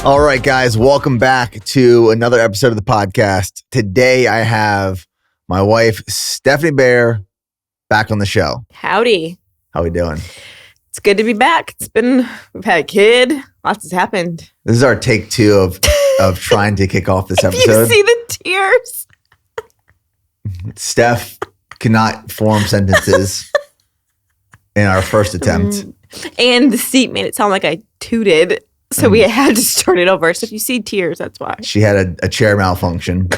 All right, guys, welcome back to another episode of the podcast. Today, I have my wife, Stephanie Bear, back on the show. Howdy. How we doing? It's good to be back. We've had a kid. Lots has happened. This is our take two of trying to kick off this episode. You see the tears? Steph cannot form sentences in our first attempt. And the seat made it sound like I tooted. So we had to start it over. So if you see tears, that's why. She had a chair malfunction.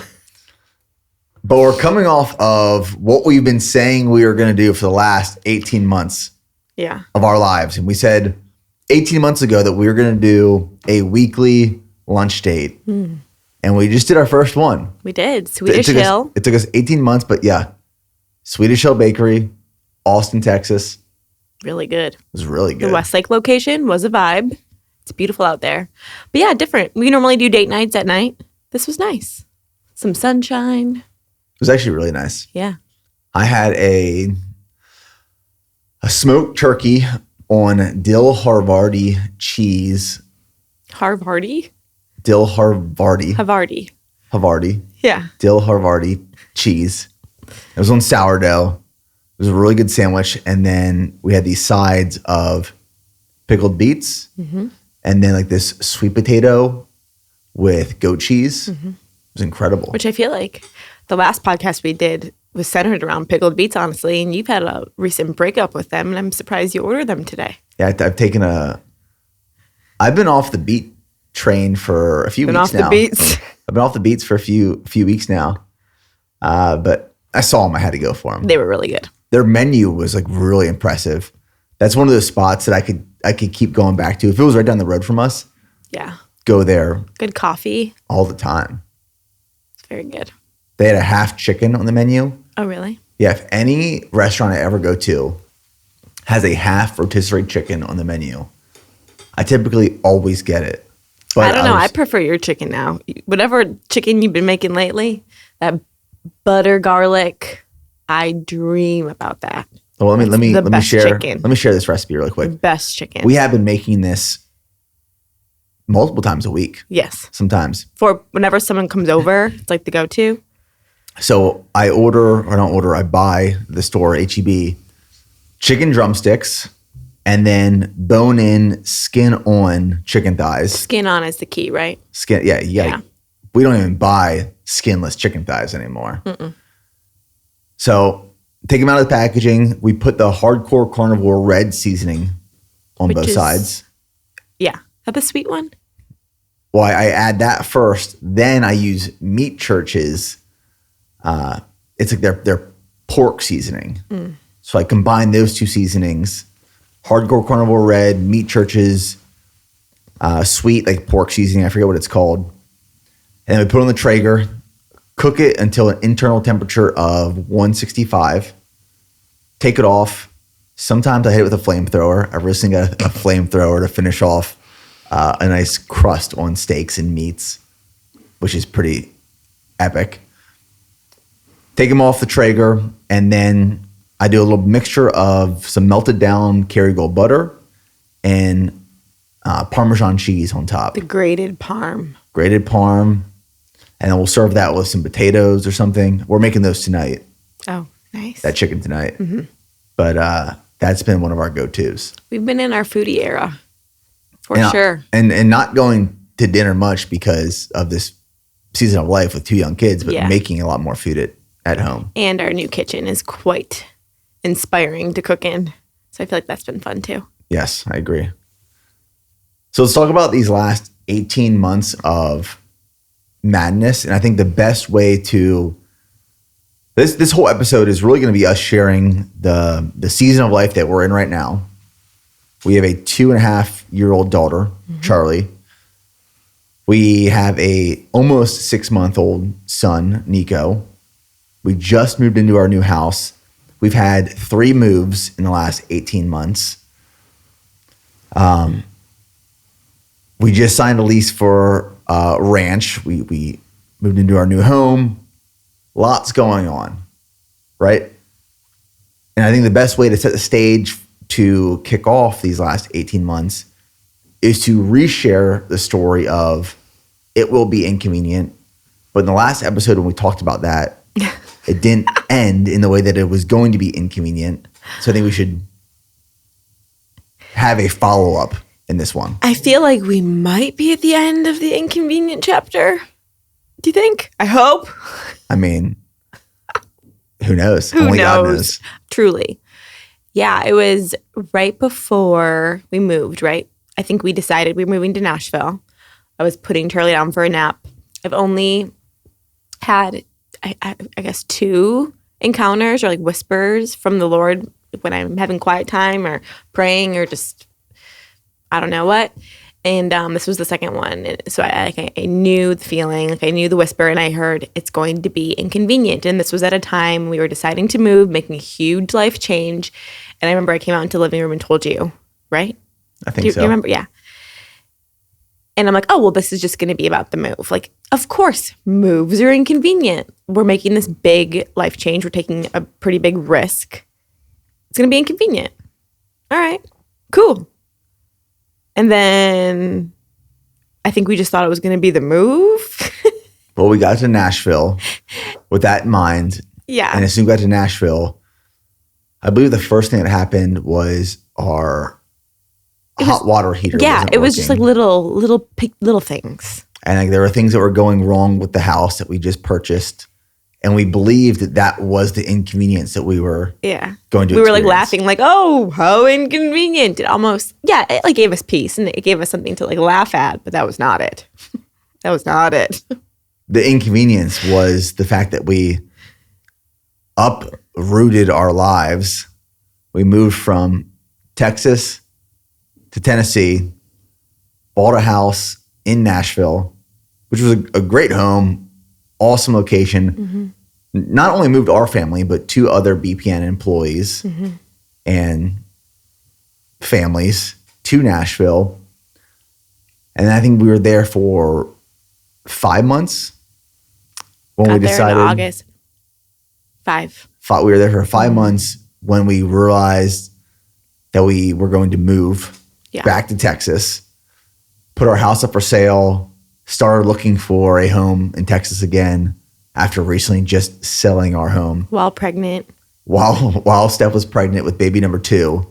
But we're coming off of what we've been saying we were going to do for the last 18 months of our lives. And we said 18 months ago that we were going to do a weekly lunch date. And we just did our first one. We did. Swedish Hill. It took us 18 months, but yeah. Swedish Hill Bakery, Austin, Texas. Really good. It was really good. The Westlake location was a vibe. It's beautiful out there. But yeah, different. We normally do date nights at night. This was nice. Some sunshine. It was actually really nice. Yeah. I had a smoked turkey on dill Havarti cheese. Harvardy? Dill Havarti. Havarti. Yeah. Dill Havarti cheese. It was on sourdough. It was a really good sandwich. And then we had these sides of pickled beets. And then like this sweet potato with goat cheese. It was incredible. Which I feel like the last podcast we did was centered around pickled beets, honestly. And you've had a recent breakup with them. And I'm surprised you ordered them today. Yeah, I've been off the beet train for a few weeks now. Been off the beets. I've been off the beets for a few weeks now. But I saw them. I had to go for them. They were really good. Their menu was like really impressive. That's one of those spots that I could keep going back to. If it was right down the road from us, go there. Good coffee. All the time. It's very good. They had a half chicken on the menu. Oh, really? Yeah, if any restaurant I ever go to has a half rotisserie chicken on the menu, I typically always get it. But I don't know. I prefer your chicken now. Whatever chicken you've been making lately, that butter garlic, I dream about that. Well, let me share chicken. Let me share this recipe really quick. The best chicken. We have been making this multiple times a week. Yes. Sometimes. For whenever someone comes over, it's like the go-to. So I buy the store, HEB, chicken drumsticks, and then bone-in, skin-on chicken thighs. Skin on is the key, right? Skin, yeah. We don't even buy skinless chicken thighs anymore. So take them out of the packaging. We put the hardcore carnivore red seasoning on both sides. Yeah. Is that the sweet one? Well, I add that first. Then I use Meat Church's. It's like their pork seasoning. So I combine those two seasonings. Hardcore carnivore red, Meat Church's sweet like pork seasoning. I forget what it's called. And then we put it on the Traeger. Cook it until an internal temperature of 165. Take it off. Sometimes I hit it with a flamethrower. I recently got a flamethrower to finish off a nice crust on steaks and meats, which is pretty epic. Take them off the Traeger, and then I do a little mixture of some melted down Kerrygold butter and Parmesan cheese on top. The grated parm. Grated parm. And then we'll serve that with some potatoes or something. We're making those tonight. Oh, nice. That chicken tonight. But that's been one of our go-tos. We've been in our foodie era, for sure. And not going to dinner much because of this season of life with two young kids, but making a lot more food at home. And our new kitchen is quite inspiring to cook in. So I feel like that's been fun too. Yes, I agree. So let's talk about these last 18 months of madness. And I think the best way to this whole episode is really going to be us sharing the season of life that we're in right now. We have a 2.5-year-old daughter, Charlie. We have a almost 6-month-old son, Niko. We just moved into our new house. We've had 3 moves in the last 18 months. We just signed a lease for a ranch. We moved into our new home. Lots going on, right? And I think the best way to set the stage to kick off these last 18 months is to reshare the story of it will be inconvenient. But in the last episode when we talked about that, it didn't end in the way that it was going to be inconvenient. So I think we should have a follow-up in this one. I feel like we might be at the end of the inconvenient chapter. Do you think? I hope. I mean, who knows? Who Only knows? God knows. Truly. Yeah, it was right before we moved, right? I think we decided we were moving to Nashville. I was putting Charlie down for a nap. I've only had, I guess, 2 encounters or like whispers from the Lord when I'm having quiet time or praying or just, I don't know what. And this was the second one. And so I knew the feeling, like I knew the whisper, and I heard it's going to be inconvenient. And this was at a time we were deciding to move, making a huge life change. And I remember I came out into the living room and told you, right? I think so. Do you remember? Yeah. And I'm like, oh, well, this is just going to be about the move. Like, of course, moves are inconvenient. We're making this big life change. We're taking a pretty big risk. It's going to be inconvenient. All right, cool. And then I think we just thought it was going to be the move. Well, we got to Nashville with that in mind. Yeah. And as soon as we got to Nashville, I believe the first thing that happened was our hot water heater. Yeah, wasn't it was just like working. little things. And like, there were things that were going wrong with the house that we just purchased. And we believed that that was the inconvenience that we were going to We were like experience. laughing like, oh, how inconvenient. It almost, it like gave us peace and it gave us something to like laugh at, but that was not it. That was not it. The inconvenience was the fact that we uprooted our lives. We moved from Texas to Tennessee, bought a house in Nashville, which was a great home, awesome location. Mm-hmm. Not only moved our family, but 2 other BPN employees and families to Nashville. And I think we were there for 5 months when Got we there decided. in August. 5. We were there for 5 months when we realized that we were going to move back to Texas, put our house up for sale, started looking for a home in Texas again after recently just selling our home. While pregnant. While Steph was pregnant with baby number 2.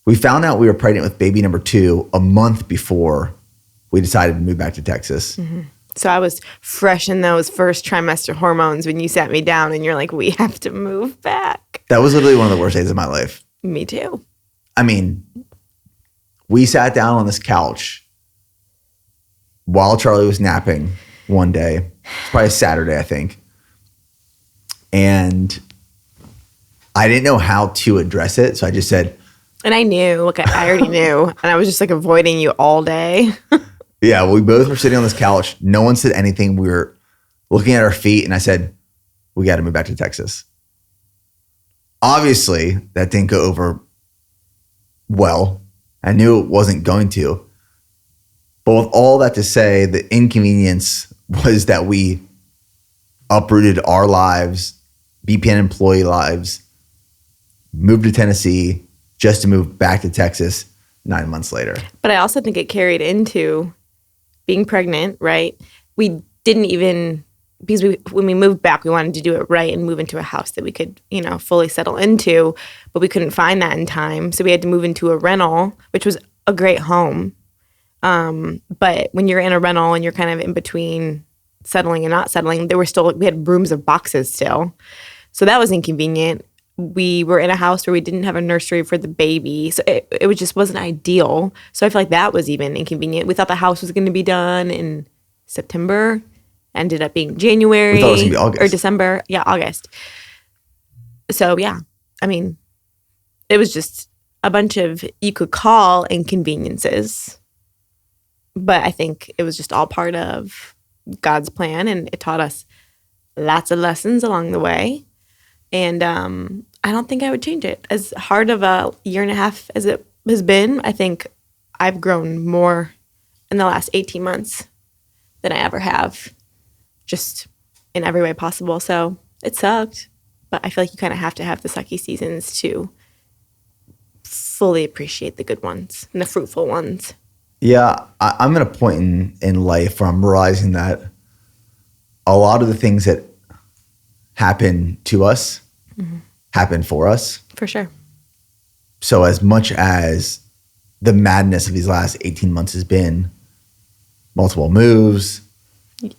We found out we were pregnant with baby number 2 a month before we decided to move back to Texas. Mm-hmm. So I was fresh in those first trimester hormones when you sat me down and you're like, we have to move back. That was literally one of the worst days of my life. Me too. I mean, we sat down on this couch while Charlie was napping one day. It's probably a Saturday, I think. And I didn't know how to address it. So I just said. And I knew, like I already knew. And I was just like avoiding you all day. Yeah, we both were sitting on this couch. No one said anything. We were looking at our feet and I said, we got to move back to Texas. Obviously, that didn't go over well. I knew it wasn't going to. But with all that to say, the inconvenience was that we uprooted our lives, BPN employee lives, moved to Tennessee just to move back to Texas 9 months later. But I also think it carried into being pregnant, right? We didn't even, because when we moved back, we wanted to do it right and move into a house that we could, fully settle into, but we couldn't find that in time. So we had to move into a rental, which was a great home. But when you're in a rental and you're kind of in between settling and not settling, we had rooms of boxes still. So that was inconvenient. We were in a house where we didn't have a nursery for the baby. So it just wasn't ideal. So I feel like that was even inconvenient. We thought the house was going to be done in September. Ended up being January. We thought it was going to be August. Or December. Yeah, August. So yeah, I mean, it was just a bunch of, you could call inconveniences. But I think it was just all part of God's plan. And it taught us lots of lessons along the way. And I don't think I would change it. As hard of a year and a half as it has been, I think I've grown more in the last 18 months than I ever have, just in every way possible. So it sucked, but I feel like you kind of have to have the sucky seasons to fully appreciate the good ones and the fruitful ones. Yeah, I'm at a point in life where I'm realizing that a lot of the things that happen to us happen for us. For sure. So as much as the madness of these last 18 months has been multiple moves,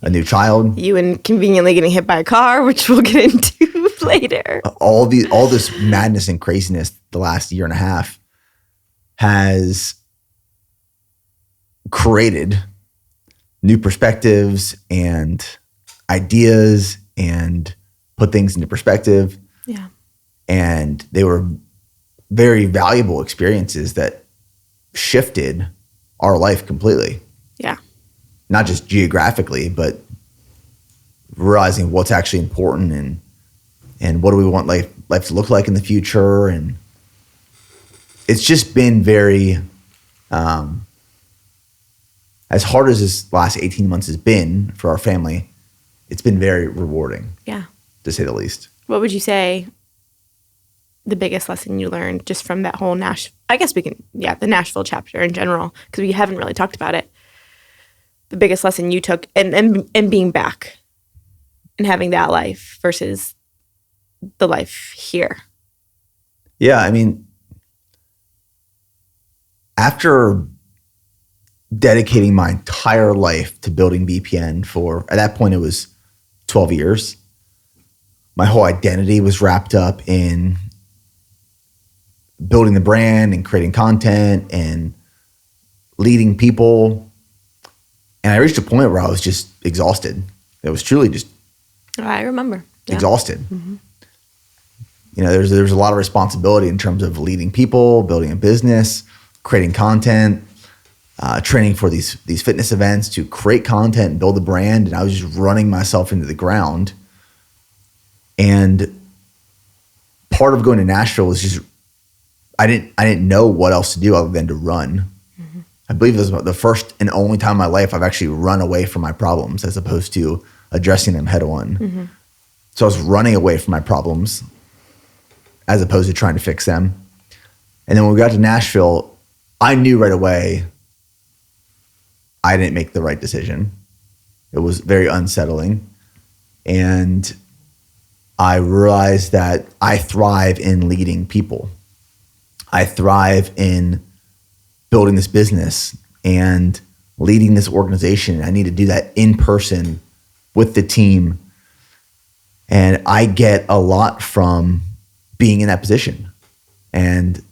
a new child, You inconveniently getting hit by a car, which we'll get into later. all this madness and craziness the last year and a half has created new perspectives and ideas and put things into perspective. Yeah. And they were very valuable experiences that shifted our life completely. Yeah. Not just geographically, but realizing what's actually important and what do we want life to look like in the future. And it's just been very, as hard as this last 18 months has been for our family, it's been very rewarding. Yeah. To say the least. What would you say the biggest lesson you learned just from that whole the Nashville chapter in general, because we haven't really talked about it. The biggest lesson you took and being back and having that life versus the life here. Yeah, I mean, after dedicating my entire life to building BPN for, at that point it was 12 years, my whole identity was wrapped up in building the brand and creating content and leading people. And I reached a point where I was just exhausted. It was truly just I remember. Yeah. Exhausted. Mm-hmm. You know, there's a lot of responsibility in terms of leading people, building a business, creating content, training for these fitness events to create content and build a brand. And I was just running myself into the ground. And part of going to Nashville was just I didn't know what else to do other than to run. Mm-hmm. I believe this was the first and only time in my life I've actually run away from my problems as opposed to addressing them head on. Mm-hmm. So I was running away from my problems as opposed to trying to fix them. And then when we got to Nashville, I knew right away I didn't make the right decision. It was very unsettling. And I realized that I thrive in leading people. I thrive in building this business and leading this organization. I need to do that in person with the team. And I get a lot from being in that position. And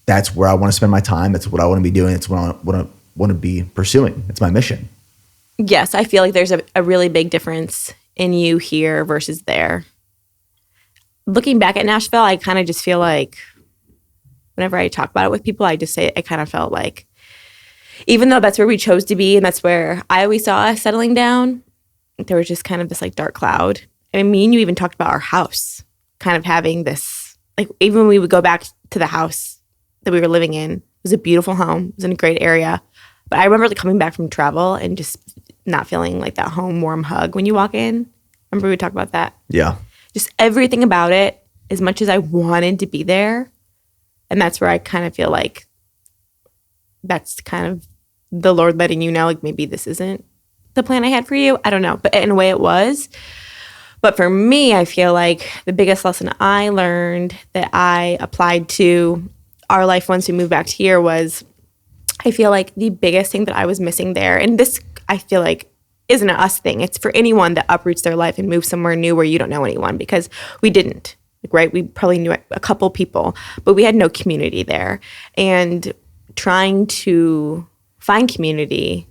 that's where I want to spend my time. That's what I want to be doing. It's what I want to be pursuing. It's my mission. Yes, I feel like there's a really big difference in you here versus there. Looking back at Nashville, I kind of just feel like whenever I talk about it with people, I just say I kind of felt like, even though that's where we chose to be and that's where I always saw us settling down, there was just kind of this like dark cloud. And me and you even talked about our house kind of having this, like even when we would go back to the house that we were living in, it was a beautiful home. It was in a great area. But I remember like coming back from travel and just not feeling like that home warm hug when you walk in. Remember we talked about that? Yeah. Just everything about it, as much as I wanted to be there. And that's where I kind of feel like that's kind of the Lord letting you know, like maybe this isn't the plan I had for you. I don't know. But in a way it was. But for me, I feel like the biggest lesson I learned that I applied to our life once we moved back here was, I feel like the biggest thing that I was missing there, and this I feel like isn't an us thing. It's for anyone that uproots their life and moves somewhere new where you don't know anyone, because we didn't. Right? We probably knew a couple people, but we had no community there. And trying to find community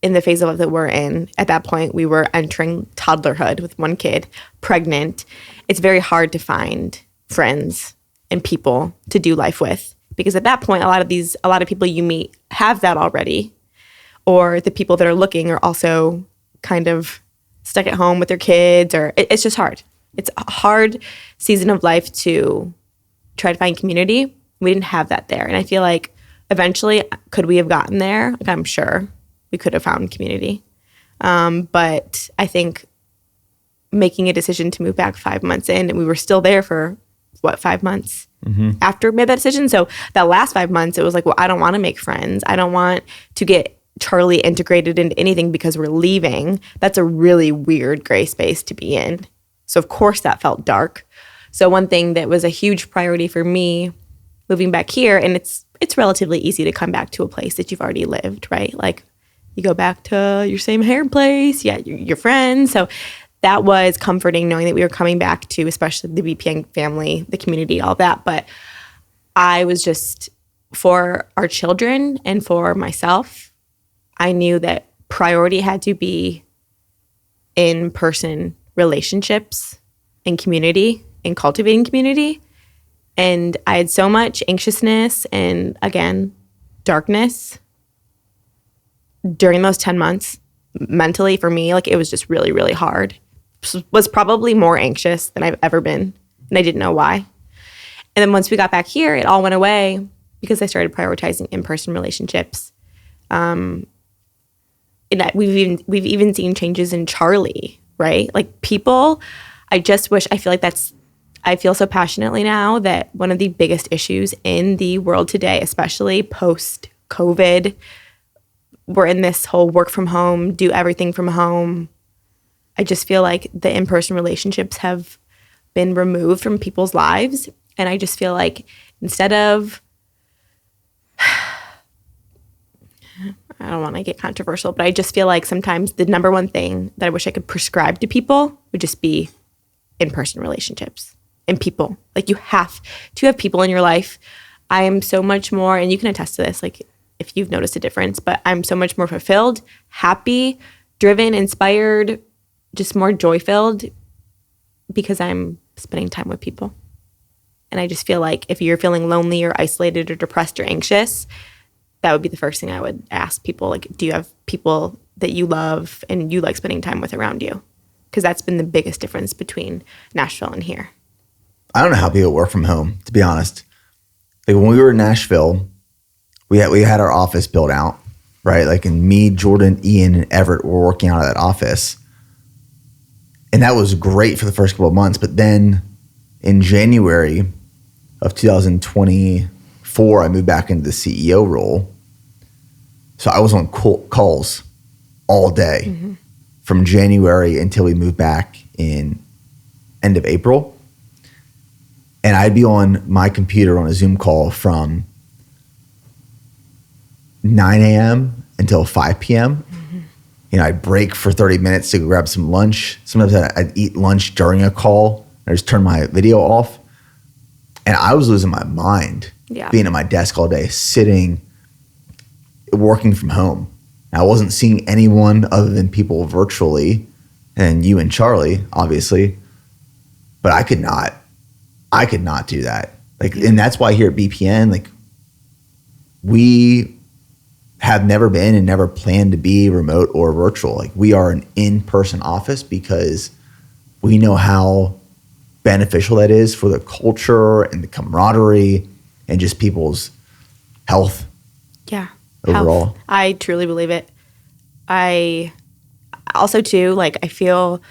in the phase of life that we're in, at that point, we were entering toddlerhood with one kid, pregnant. It's very hard to find friends and people to do life with, because at that point, a lot of people you meet have that already, or the people that are looking are also kind of stuck at home with their kids, or it's just hard. It's a hard season of life to try to find community. We didn't have that there. And I feel like eventually, could we have gotten there? Like, I'm sure we could have found community. But I think making a decision to move back 5 months in, and we were still there for 5 months after I made that decision. So that last 5 months, it was like, well, I don't want to make friends. I don't want to get Charlie integrated into anything because we're leaving. That's a really weird gray space to be in. So of course that felt dark. So one thing that was a huge priority for me moving back here, and it's relatively easy to come back to a place that you've already lived, right? Like you go back to your same hair place, your friends. So that was comforting knowing that we were coming back to, especially the BPN family, the community, all that. But I was just, for our children and for myself, I knew that priority had to be in-person relationships and community and cultivating community. And I had so much anxiousness and, again, darkness during those 10 months. Mentally, for me, like, it was just really, really hard. Was probably more anxious than I've ever been, and I didn't know why. And then once we got back here, it all went away because I started prioritizing in-person relationships. And we've even seen changes in Charlie, right? Like people, I feel so passionately now that one of the biggest issues in the world today, especially post-COVID, we're in this whole work from home, do everything from home. I just feel like the in-person relationships have been removed from people's lives. And I just feel like instead of, I don't want to get controversial, but I just feel like sometimes the number one thing that I wish I could prescribe to people would just be in-person relationships and people. Like you have to have people in your life. I am so much more, and you can attest to this, like if you've noticed a difference, but I'm so much more fulfilled, happy, driven, inspired, just more joy-filled because I'm spending time with people. And I just feel like if you're feeling lonely or isolated or depressed or anxious, that would be the first thing I would ask people. Like, do you have people that you love and you like spending time with around you? Because that's been the biggest difference between Nashville and here. I don't know how people work from home, to be honest. Like when we were in Nashville, we had our office built out, right? Like, and me, Jordan, Ian, and Everett were working out of that office. And that was great for the first couple of months. But then in January of 2024, I moved back into the CEO role. So I was on calls all day from January until we moved back in end of April. And I'd be on my computer on a Zoom call from 9 a.m. until 5 p.m. You know, I'd break for 30 minutes to go grab some lunch. Sometimes I'd eat lunch during a call. I just turn my video off. And I was losing my mind being at my desk all day, sitting, working from home. I wasn't seeing anyone other than people virtually and you and Charlie, obviously. But I could not do that. Like, and that's why here at BPN, like, we have never been and never planned to be remote or virtual. Like, we are an in-person office because we know how beneficial that is for the culture and the camaraderie and just people's health. Yeah. Overall. Health. I truly believe it. I also too, like, I feel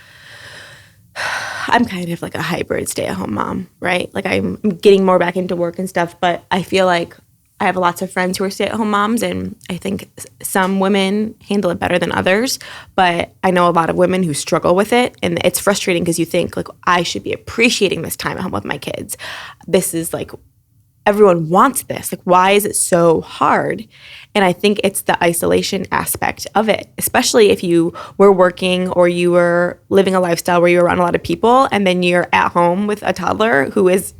I'm kind of like a hybrid stay-at-home mom, right? Like, I'm getting more back into work and stuff, but I feel like I have lots of friends who are stay-at-home moms, and I think some women handle it better than others, but I know a lot of women who struggle with it, and it's frustrating because you think, like, I should be appreciating this time at home with my kids. This is, like, everyone wants this. Like, why is it so hard? And I think it's the isolation aspect of it, especially if you were working or you were living a lifestyle where you're around a lot of people, and then you're at home with a toddler who is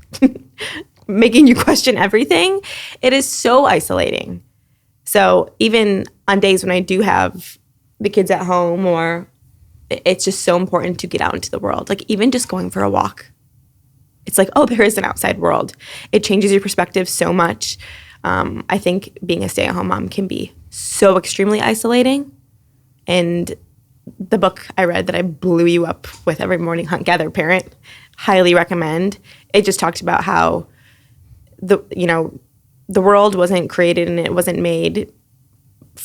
making you question everything. It is so isolating. So even on days when I do have the kids at home, or it's just so important to get out into the world. Like, even just going for a walk. It's like, oh, there is an outside world. It changes your perspective so much. I think being a stay-at-home mom can be so extremely isolating. And the book I read that I blew you up with every morning, Hunt, Gather, Parent, highly recommend. It just talked about how the world wasn't created and it wasn't made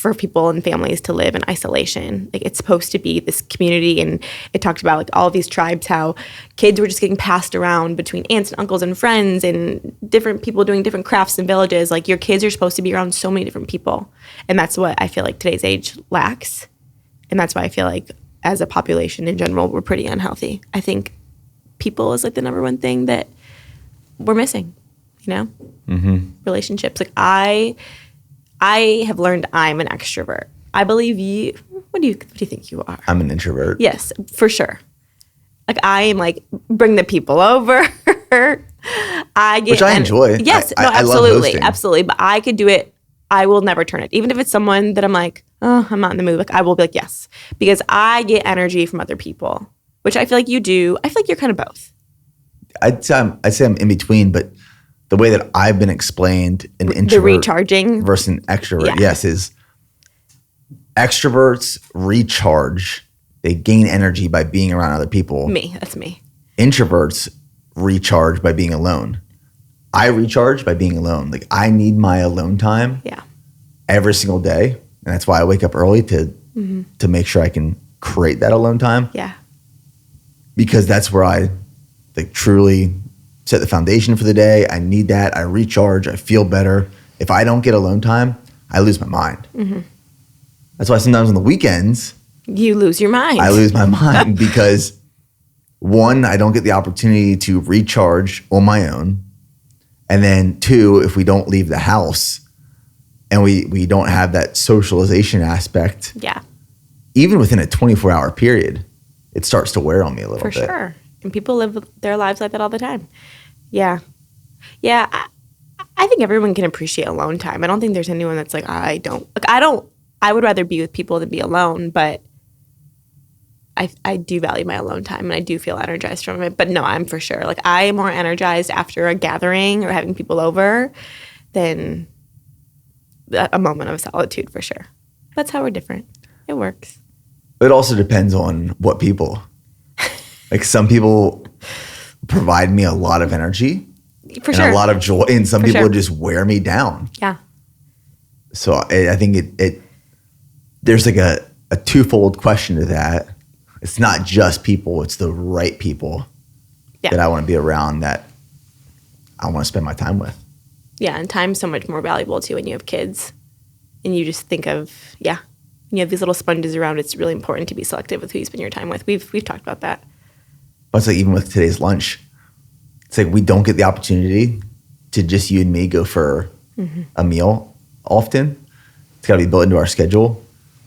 for people and families to live in isolation. Like it's supposed to be this community, and it talked about like all of these tribes, how kids were just getting passed around between aunts and uncles and friends and different people doing different crafts in villages. Like your kids are supposed to be around so many different people. And that's what I feel like today's age lacks. And that's why I feel like as a population in general, we're pretty unhealthy. I think people is like the number one thing that we're missing, you know? Relationships. Like I have learned I'm an extrovert. I believe you. What do you think you are? I'm an introvert. Yes, for sure. Like I am like bring the people over. I get Which I enjoy. Yes, I no, love absolutely, hosting. absolutely. But I could do it. I will never turn it. Even if it's someone that I'm like, oh, I'm not in the mood. Like I will be like, yes, because I get energy from other people, which I feel like you do. I feel like you're kind of both. I'd say I'm in between, but the way that I've been explained an introvert The recharging versus an extrovert, Yeah. yes, is extroverts recharge. They gain energy by being around other people. That's me. Introverts recharge by being alone. I recharge by being alone. Like I need my alone time Yeah. every single day. And that's why I wake up early to make sure I can create that alone time. Yeah. Because that's where I like truly set the foundation for the day. I need that. I recharge. I feel better. If I don't get alone time, I lose my mind. That's why sometimes on the weekends, You lose your mind. I lose my mind because one, I don't get the opportunity to recharge on my own. And then two, if we don't leave the house and we don't have that socialization aspect, Yeah, even within a 24-hour period, it starts to wear on me a little for bit. sure. And people live their lives like that all the time. Yeah. Yeah. I think everyone can appreciate alone time. I don't think there's anyone that's like, I don't. Like, I would rather be with people than be alone, but I do value my alone time and I do feel energized from it. But no, I'm for sure. Like I am more energized after a gathering or having people over than a moment of solitude for sure. That's how we're different. It works. It also depends on what people. Like some people provide me a lot of energy For and sure. a lot of joy, and some For people sure. just wear me down. Yeah. So I think it there's like a twofold question to that. It's not just people; it's the right people Yeah. that I want to be around, that I want to spend my time with. Yeah, and time's so much more valuable too when you have kids. And you just think of, when you have these little sponges around, it's really important to be selective with who you spend your time with. We've talked about that. But it's like even with today's lunch, it's like we don't get the opportunity to just you and me go for a meal often. It's got to be built into our schedule,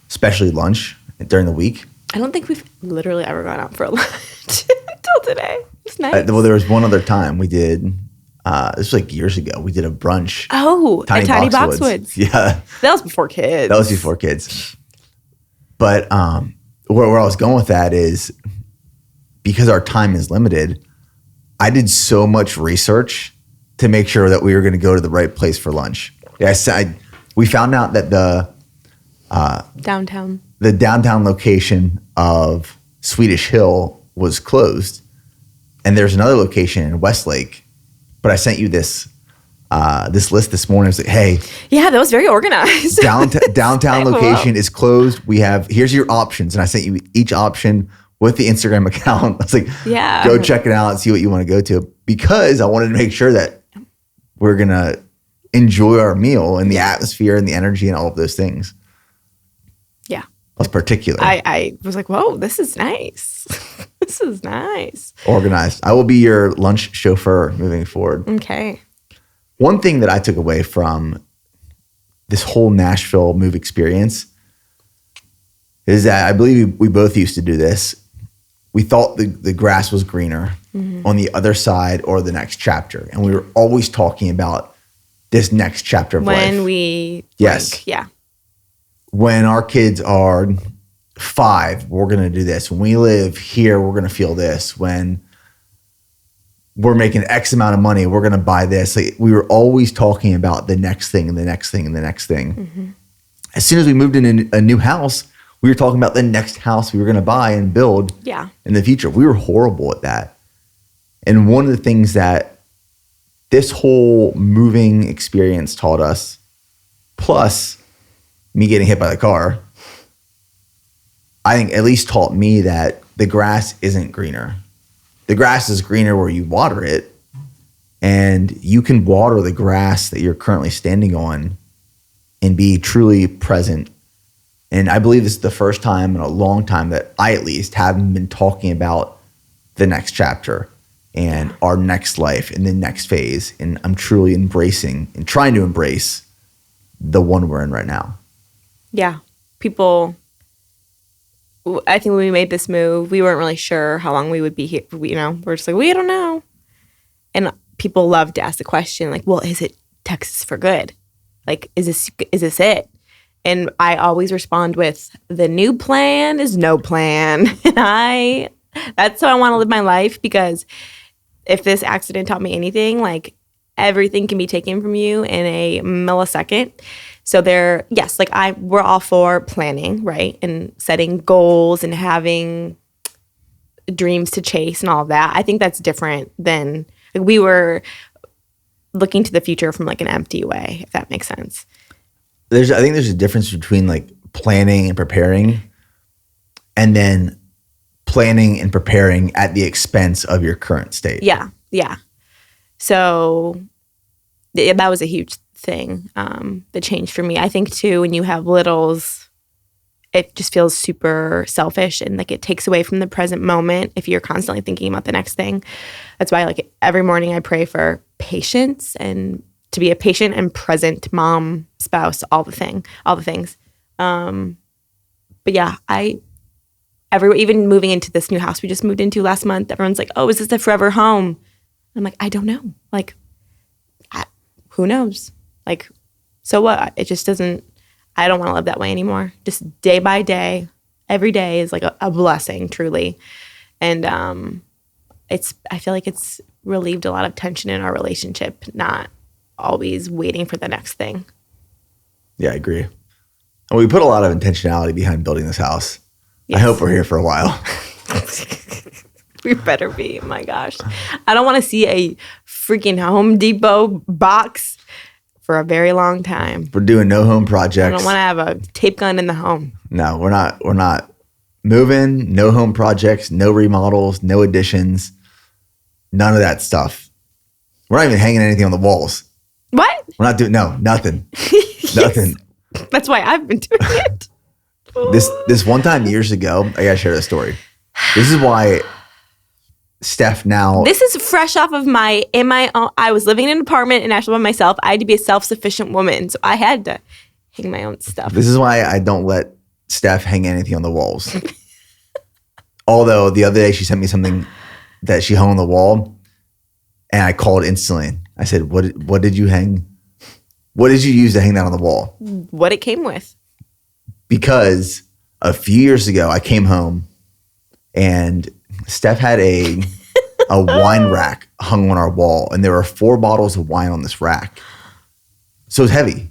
especially lunch during the week. I don't think we've literally ever gone out for a lunch until today. It's nice. Well, there was one other time we did. This was like years ago. We did a brunch. Oh, at Tiny Boxwoods. Boxwoods. Yeah, That was before kids. that was before kids. But where I was going with that is because our time is limited, I did so much research to make sure that we were going to go to the right place for lunch. Yeah, we found out that Downtown. the downtown location of Swedish Hill was closed, and there's another location in Westlake. But I sent you this list this morning. It's like, hey, Yeah, that was very organized. downtown Whoa. location is closed. Here's your options, and I sent you each option with the Instagram account. I was like, Yeah. go check it out and see what you want to go to, because I wanted to make sure that we're gonna enjoy our meal and the atmosphere and the energy and all of those things. Yeah. I was particular. I was like, whoa, this is nice. This is nice. Organized. I will be your lunch chauffeur moving forward. Okay. One thing that I took away from this whole Nashville move experience is that I believe we both used to do this. We thought the grass was greener on the other side or the next chapter. And we were always talking about this next chapter of life. When we Yes. think, yeah. When our kids are 5, we're going to do this. When we live here, we're going to feel this. When we're making X amount of money, we're going to buy this. Like, we were always talking about the next thing and the next thing and the next thing. As soon as we moved into a new house, we were talking about the next house we were going to buy and build Yeah. in the future. We were horrible at that. And one of the things that this whole moving experience taught us, plus me getting hit by the car, I think at least taught me that the grass isn't greener. The grass is greener where you water it, and you can water the grass that you're currently standing on and be truly present. And I believe this is the first time in a long time that I at least haven't been talking about the next chapter and our next life and the next phase. And I'm truly embracing and trying to embrace the one we're in right now. Yeah. People, I think when we made this move, we weren't really sure how long we would be here. We're just like, we don't know. And people love to ask the question, like, well, is it Texas for good? Like, is this it? And I always respond with, the new plan is no plan. And that's how I want to live my life, because if this accident taught me anything, like, everything can be taken from you in a millisecond. So we're all for planning, right? And setting goals and having dreams to chase and all of that. I think that's different than, like, we were looking to the future from like an empty way, if that makes sense. I think there's a difference between like planning and preparing, and then planning and preparing at the expense of your current state. Yeah. So that was a huge thing, the change for me. I think too, when you have littles, it just feels super selfish, and like it takes away from the present moment if you're constantly thinking about the next thing. That's why like every morning I pray for patience and to be a patient and present mom, spouse, all the things. But yeah, even moving into this new house we just moved into last month, everyone's like, oh, is this a forever home? I'm like, I don't know. Like, who knows? Like, so what? It just doesn't, I don't want to live that way anymore. Just day by day, every day is like a blessing, truly. And I feel like it's relieved a lot of tension in our relationship, not always waiting for the next thing. Yeah, I agree. And we put a lot of intentionality behind building this house. Yes. I hope we're here for a while. We better be. My gosh. I don't want to see a freaking Home Depot box for a very long time. We're doing no home projects. I don't want to have a tape gun in the home. No, we're not moving, no home projects, no remodels, no additions, none of that stuff. We're not even hanging anything on the walls. What? We're not doing, nothing. Yes. Nothing. That's why I've been doing it. This one time years ago, I gotta share this story. This is why Stef now. This is fresh off of my own. I was living in an apartment in Nashville by myself. I had to be a self-sufficient woman, so I had to hang my own stuff. This is why I don't let Stef hang anything on the walls. Although the other day she sent me something that she hung on the wall, and I called instantly. I said, "What did you hang? What did you use to hang that on the wall?" What it came with. Because a few years ago, I came home and Stef had a wine rack hung on our wall, and there were 4 bottles of wine on this rack. So it was heavy.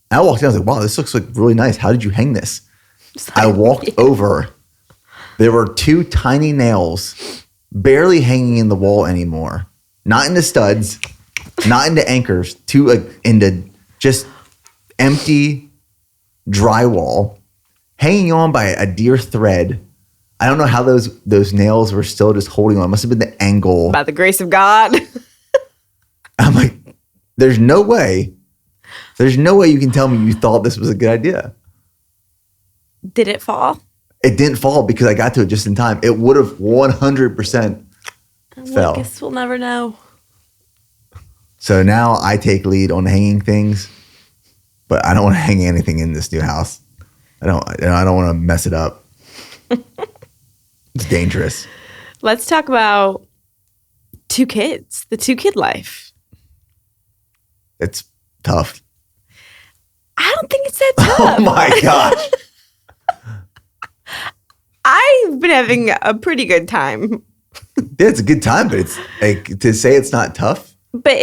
And I walked in, I was like, wow, this looks like really nice. How did you hang this? I walked over. There were 2 tiny nails barely hanging in the wall anymore. Not into studs, not into anchors, into just empty drywall, hanging on by a dear thread. I don't know how those nails were still just holding on. It must have been the angle. By the grace of God. I'm like, there's no way you can tell me you thought this was a good idea. Did it fall? It didn't fall because I got to it just in time. It would have 100% fell. I guess we'll never know. So now I take lead on hanging things, but I don't want to hang anything in this new house. I don't want to mess it up. It's dangerous. Let's talk about 2 kids, the 2-kid life. It's tough. I don't think it's that tough. Oh my gosh. I've been having a pretty good time. Yeah, it's a good time, but it's like, to say it's not tough. But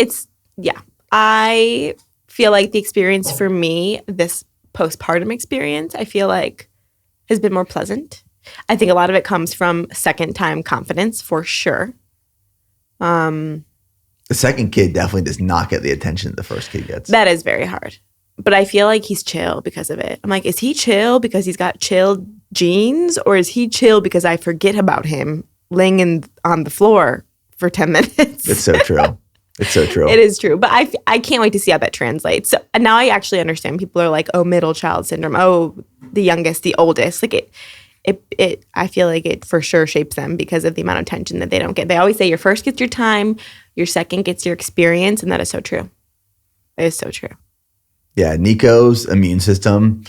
I feel like the experience for me, this postpartum experience, I feel like has been more pleasant. I think a lot of it comes from second-time confidence, for sure. The second kid definitely does not get the attention the first kid gets. That is very hard. But I feel like he's chill because of it. I'm like, is he chill because he's got chill genes, or is he chill because I forget about him laying on the floor for 10 minutes? It's so true. It's so true. It is true. But I can't wait to see how that translates. So now I actually understand. People are like, oh, middle child syndrome. Oh, the youngest, the oldest. Like it I feel like it for sure shapes them because of the amount of attention that they don't get. They always say your first gets your time, your second gets your experience. And that is so true. It is so true. Yeah. Niko's immune system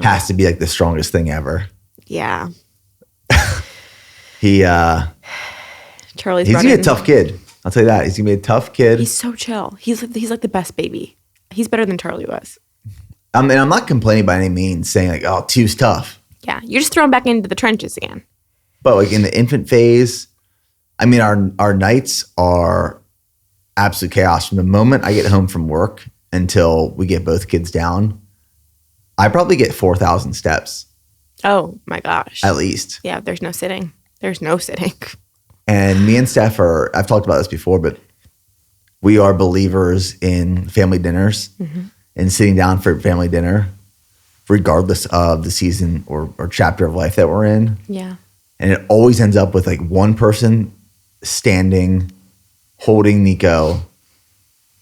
has to be like the strongest thing ever. Yeah. He's Charlie's gonna be a tough kid. I'll tell you that. He's gonna be a tough kid. He's so chill. He's like the best baby. He's better than Charlie was. And I'm not complaining by any means, saying like, "Oh, two's tough." Yeah, you're just thrown back into the trenches again. But like in the infant phase, I mean, our nights are absolute chaos. From the moment I get home from work until we get both kids down, I probably get 4,000 steps. Oh my gosh! At least. Yeah, there's no sitting. There's no sitting. And me and Stef I've talked about this before, but we are believers in family dinners and sitting down for family dinner, regardless of the season or chapter of life that we're in. Yeah. And it always ends up with like one person standing, holding Niko.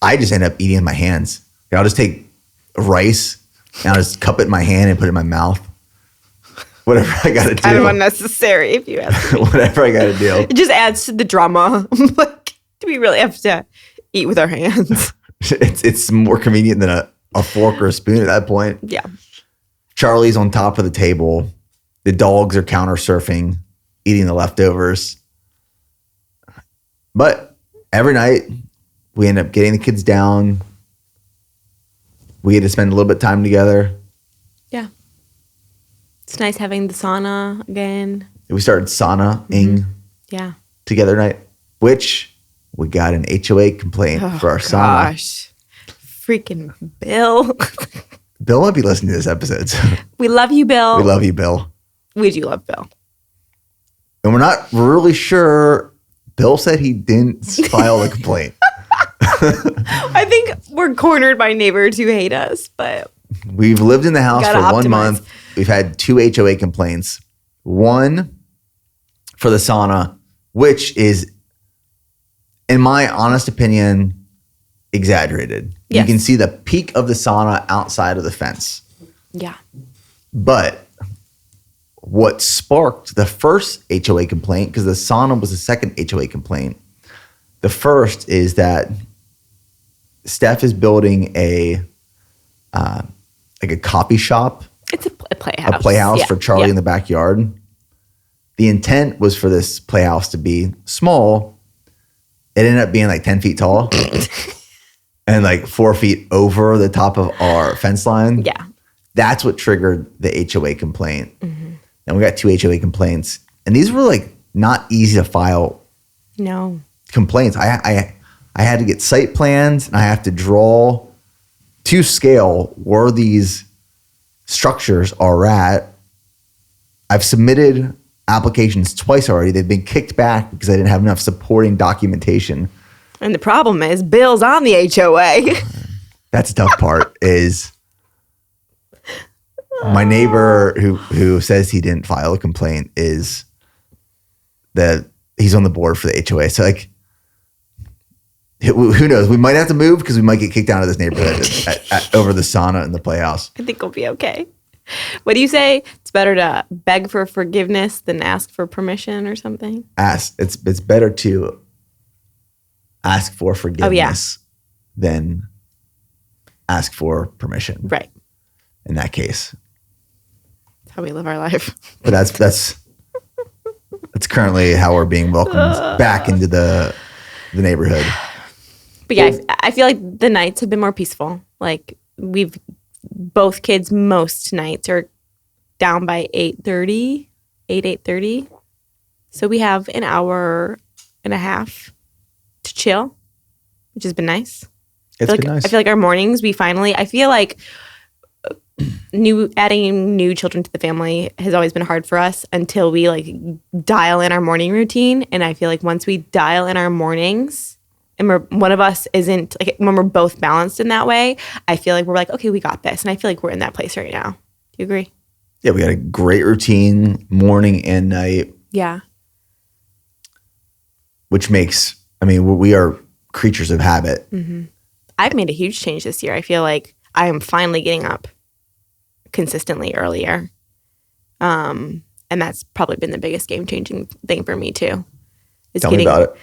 I just end up eating in my hands. Like, I'll just take rice and I'll just cup it in my hand and put it in my mouth. Whatever I got to do. Kind of unnecessary, if you ask me. Whatever I got to do. It just adds to the drama. Like, do we really have to eat with our hands? It's more convenient than a fork or a spoon at that point. Yeah. Charlie's on top of the table. The dogs are counter surfing, eating the leftovers. But every night, we end up getting the kids down. We get to spend a little bit of time together. Yeah. It's nice having the sauna again. We started saunaing together tonight, which we got an HOA complaint for our sauna. Gosh. Freaking Bill. Bill might be listening to this episode. We love you, Bill. We love you, Bill. We do love Bill. And we're not really sure. Bill said he didn't file a complaint. I think we're cornered by neighbors who hate us, but we've lived in the house for optimize. 1 month. We've had 2 HOA complaints. One for the sauna, which is, in my honest opinion, exaggerated. Yes. You can see the peak of the sauna outside of the fence. Yeah. But what sparked the first HOA complaint, because the sauna was the second HOA complaint, the first is that Stef is building a coffee shop. It's a playhouse. A playhouse for Charlie in the backyard. The intent was for this playhouse to be small. It ended up being like 10 feet tall and like 4 feet over the top of our fence line. Yeah. That's what triggered the HOA complaint. Mm-hmm. And we got 2 HOA complaints. And these were like not easy to file complaints. I had to get site plans and I have to draw to scale where these structures are at. I've submitted applications twice already. They've been kicked back because I didn't have enough supporting documentation. And the problem is Bill's on the HOA. That's the tough part is my neighbor who says he didn't file a complaint is that he's on the board for the HOA. So like, who knows? We might have to move because we might get kicked out of this neighborhood over the sauna and the playhouse. I think we'll be okay. What do you say? It's better to beg for forgiveness than ask for permission or something? It's better to ask for forgiveness than ask for permission. Right. In that case. That's how we live our life. But that's currently how we're being welcomed back into the neighborhood. But yeah, I feel like the nights have been more peaceful. Like both kids most nights are down by 8:30. So we have an hour and a half to chill, which has been nice. It's been nice. I feel like our mornings, I feel like adding new children to the family has always been hard for us until we like dial in our morning routine. And I feel like once we dial in our mornings, and one of us isn't, like, when we're both balanced in that way, I feel like we're like, okay, we got this. And I feel like we're in that place right now. Do you agree? Yeah, we got a great routine, morning and night. Yeah. Which makes, I mean, we are creatures of habit. Mm-hmm. I've made a huge change this year. I feel like I am finally getting up consistently earlier. And that's probably been the biggest game-changing thing for me, too. Tell me about it.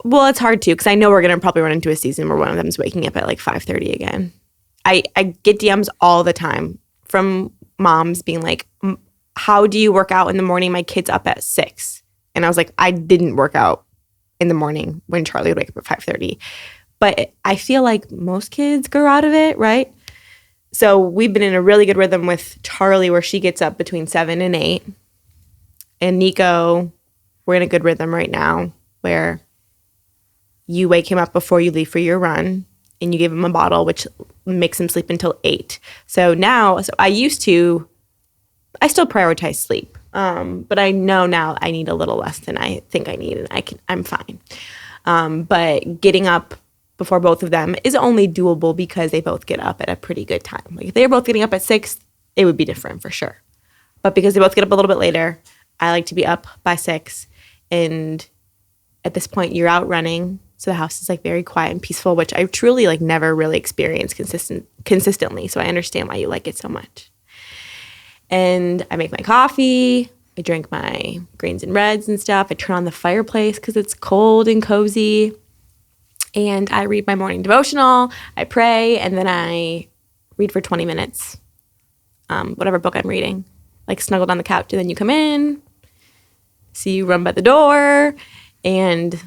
Well, it's hard, too, because I know we're going to probably run into a season where one of them is waking up at like 5:30 again. I get DMs all the time from moms being like, how do you work out in the morning? My kid's up at 6. And I was like, I didn't work out in the morning when Charlie would wake up at 5:30. But I feel like most kids grow out of it, right? So we've been in a really good rhythm with Charlie where she gets up between 7 and 8. And Niko, we're in a good rhythm right now where you wake him up before you leave for your run and you give him a bottle, which makes him sleep until 8. So now, I still prioritize sleep. But I know now I need a little less than I think I need, and I'm fine. But getting up before both of them is only doable because they both get up at a pretty good time. Like if they were both getting up at 6, it would be different for sure. But because they both get up a little bit later, I like to be up by 6. And at this point, you're out running, so the house is like very quiet and peaceful, which I truly like never really experienced consistently. So I understand why you like it so much. And I make my coffee. I drink my greens and reds and stuff. I turn on the fireplace because it's cold and cozy. And I read my morning devotional. I pray, and then I read for 20 minutes, whatever book I'm reading, like snuggled on the couch. And then you come in, see you run by the door, and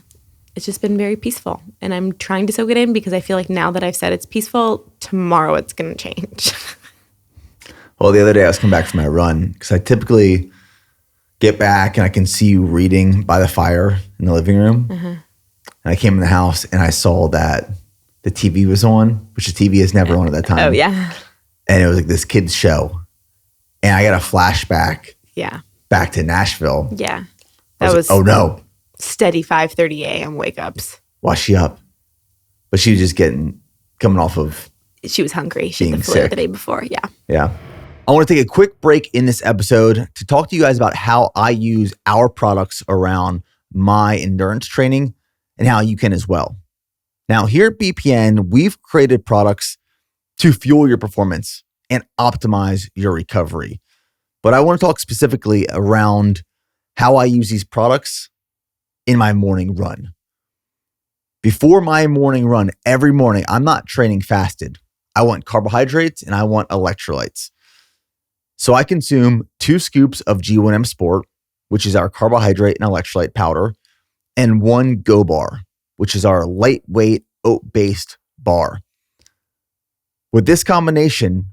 it's just been very peaceful. And I'm trying to soak it in because I feel like now that I've said it's peaceful, tomorrow it's going to change. Well, the other day I was coming back from my run because I typically get back and I can see you reading by the fire in the living room. Mm-hmm. And I came in the house and I saw that the TV was on, which the TV is never on at that time. Oh, yeah. And it was like this kid's show. And I got a flashback back to Nashville. Yeah. That was like, oh, no. Steady 5:30 a.m. wake-ups. Why's she up? But she was just coming off of she was hungry. She had the flu sick the day before. Yeah. Yeah. I want to take a quick break in this episode to talk to you guys about how I use our products around my endurance training and how you can as well. Now, here at BPN, we've created products to fuel your performance and optimize your recovery. But I want to talk specifically around how I use these products in my morning run. Before my morning run, every morning, I'm not training fasted. I want carbohydrates and I want electrolytes. So I consume 2 scoops of G1M Sport, which is our carbohydrate and electrolyte powder, and 1 Go Bar, which is our lightweight oat-based bar. With this combination,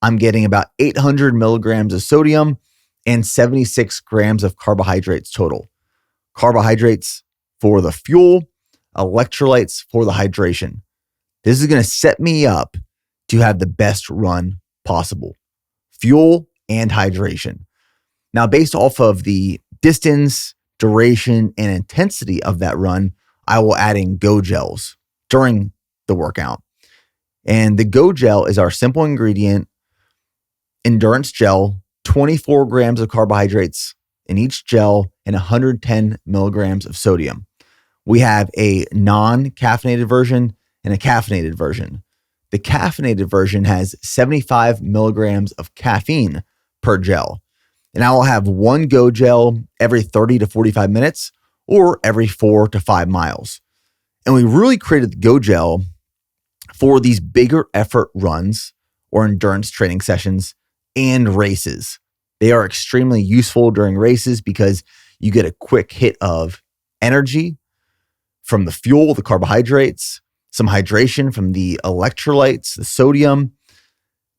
I'm getting about 800 milligrams of sodium and 76 grams of carbohydrates total. Carbohydrates for the fuel, electrolytes for the hydration. This is going to set me up to have the best run possible. Fuel and hydration. Now, based off of the distance, duration, and intensity of that run, I will add in Go Gels during the workout. And the Go Gel is our simple ingredient endurance gel, 24 grams of carbohydrates in each gel and 110 milligrams of sodium. We have a non-caffeinated version and a caffeinated version. The caffeinated version has 75 milligrams of caffeine per gel. And I will have 1 Go Gel every 30 to 45 minutes or every 4 to 5 miles. And we really created the Go Gel for these bigger effort runs or endurance training sessions and races. They are extremely useful during races because you get a quick hit of energy from the fuel, the carbohydrates, some hydration from the electrolytes, the sodium,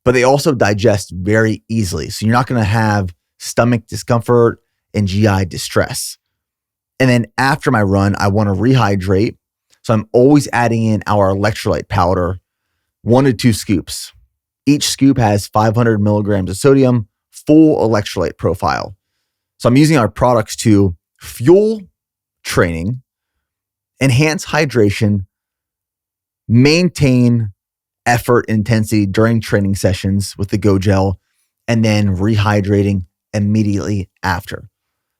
but they also digest very easily. So you're not going to have stomach discomfort and GI distress. And then after my run, I want to rehydrate. So I'm always adding in our electrolyte powder, 1 to 2 scoops. Each scoop has 500 milligrams of sodium, full electrolyte profile. So I'm using our products to fuel training enhance hydration, maintain effort intensity during training sessions with the Go Gel, and then rehydrating immediately after.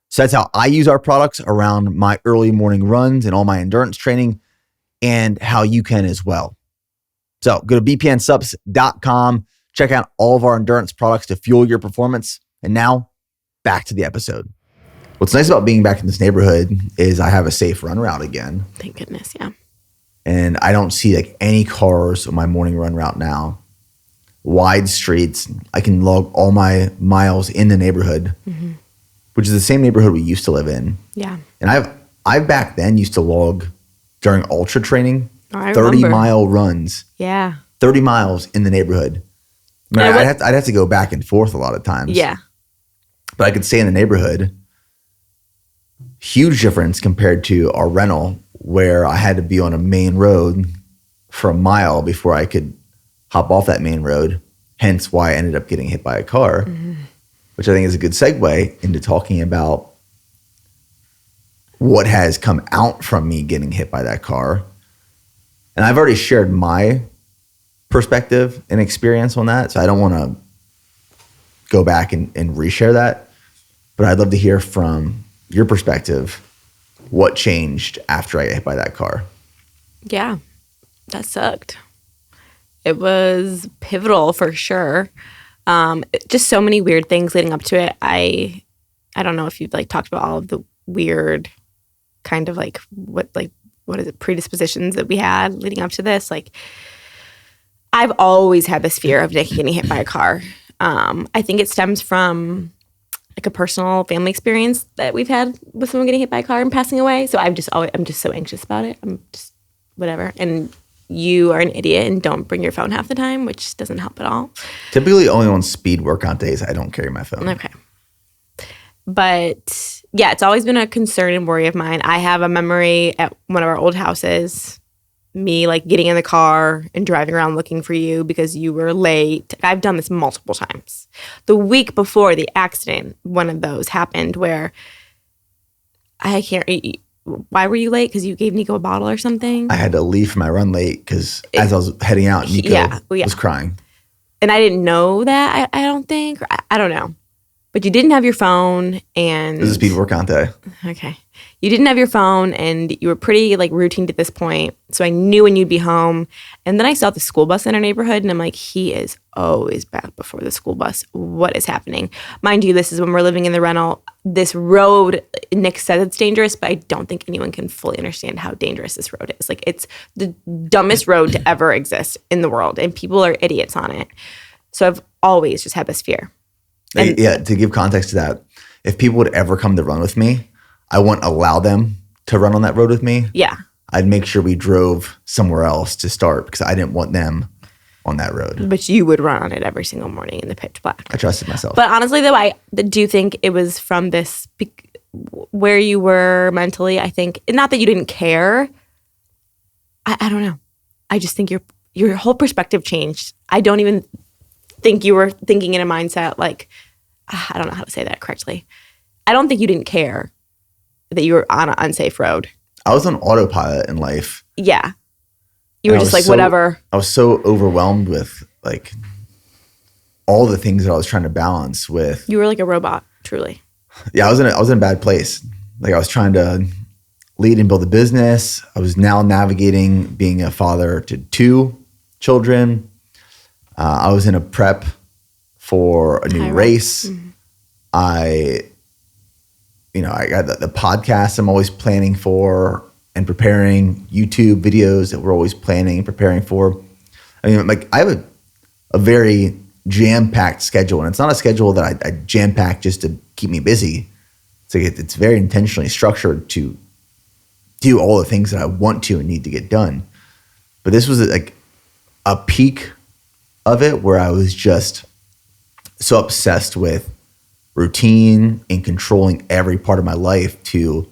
So that's how I use our products around my early morning runs and all my endurance training, and how you can as well. So go to bpnsubs.com, check out all of our endurance products to fuel your performance. And now back to the episode. What's nice about being back in this neighborhood is I have a safe run route again. Thank goodness, yeah. And I don't see like any cars on my morning run route now. Wide streets. I can log all my miles in the neighborhood, which is the same neighborhood we used to live in. Yeah. And I back then used to log during ultra training, 30-mile runs. Yeah. 30 miles in the neighborhood. I mean, I'd have to go back and forth a lot of times. Yeah. But I could stay in the neighborhood. Huge difference compared to our rental, where I had to be on a main road for a mile before I could hop off that main road. Hence why I ended up getting hit by a car, which I think is a good segue into talking about what has come out from me getting hit by that car. And I've already shared my perspective and experience on that, so I don't want to go back and reshare that. But I'd love to hear from your perspective, what changed after I got hit by that car? Yeah, that sucked. It was pivotal for sure. Just so many weird things leading up to it. I don't know if you've like talked about all of the weird kind of like what is it, predispositions that we had leading up to this. Like, I've always had this fear of Nick getting hit by a car. I think it stems from like a personal family experience that we've had with someone getting hit by a car and passing away. So I'm just so anxious about it. I'm just whatever. And you are an idiot and don't bring your phone half the time, which doesn't help at all. Typically only on speed workout days, I don't carry my phone. Okay. But yeah, it's always been a concern and worry of mine. I have a memory at one of our old houses, me like getting in the car and driving around looking for you because you were late. I've done this multiple times. The week before the accident, one of those happened where why were you late? Because you gave Niko a bottle or something? I had to leave for my run late because as I was heading out, Niko was crying. And I didn't know that, I don't think. I don't know. But you didn't have your phone and... It was a speed workout day. Okay. You didn't have your phone and you were pretty like routine at this point. So I knew when you'd be home. And then I saw the school bus in our neighborhood and I'm like, he is always back before the school bus. What is happening? Mind you, this is when we're living in the rental. This road, Nick says it's dangerous, but I don't think anyone can fully understand how dangerous this road is. Like, it's the dumbest road to ever exist in the world and people are idiots on it. So I've always just had this fear. And to give context to that, if people would ever come to run with me, I wouldn't allow them to run on that road with me. Yeah. I'd make sure we drove somewhere else to start because I didn't want them on that road. But you would run on it every single morning in the pitch black. I trusted myself. But honestly, though, I do think it was from this, where you were mentally, I think, not that you didn't care. I don't know. I just think your whole perspective changed. I don't even think you were thinking in a mindset like, I don't know how to say that correctly. I don't think you didn't care that you were on an unsafe road. I was on autopilot in life. Yeah. You were just like, whatever. I was so overwhelmed with like all the things that I was trying to balance with. You were like a robot, truly. Yeah, I was in a bad place. Like, I was trying to lead and build a business. I was now navigating being a father to 2 children. I was in a prep for a new race. Mm-hmm. I got the podcast I'm always planning for and preparing, YouTube videos that we're always planning and preparing for. I mean, like, I have a very jam-packed schedule, and it's not a schedule that I jam-pack just to keep me busy. It's like it's very intentionally structured to do all the things that I want to and need to get done. But this was like a peak of it where I was just so obsessed with routine and controlling every part of my life to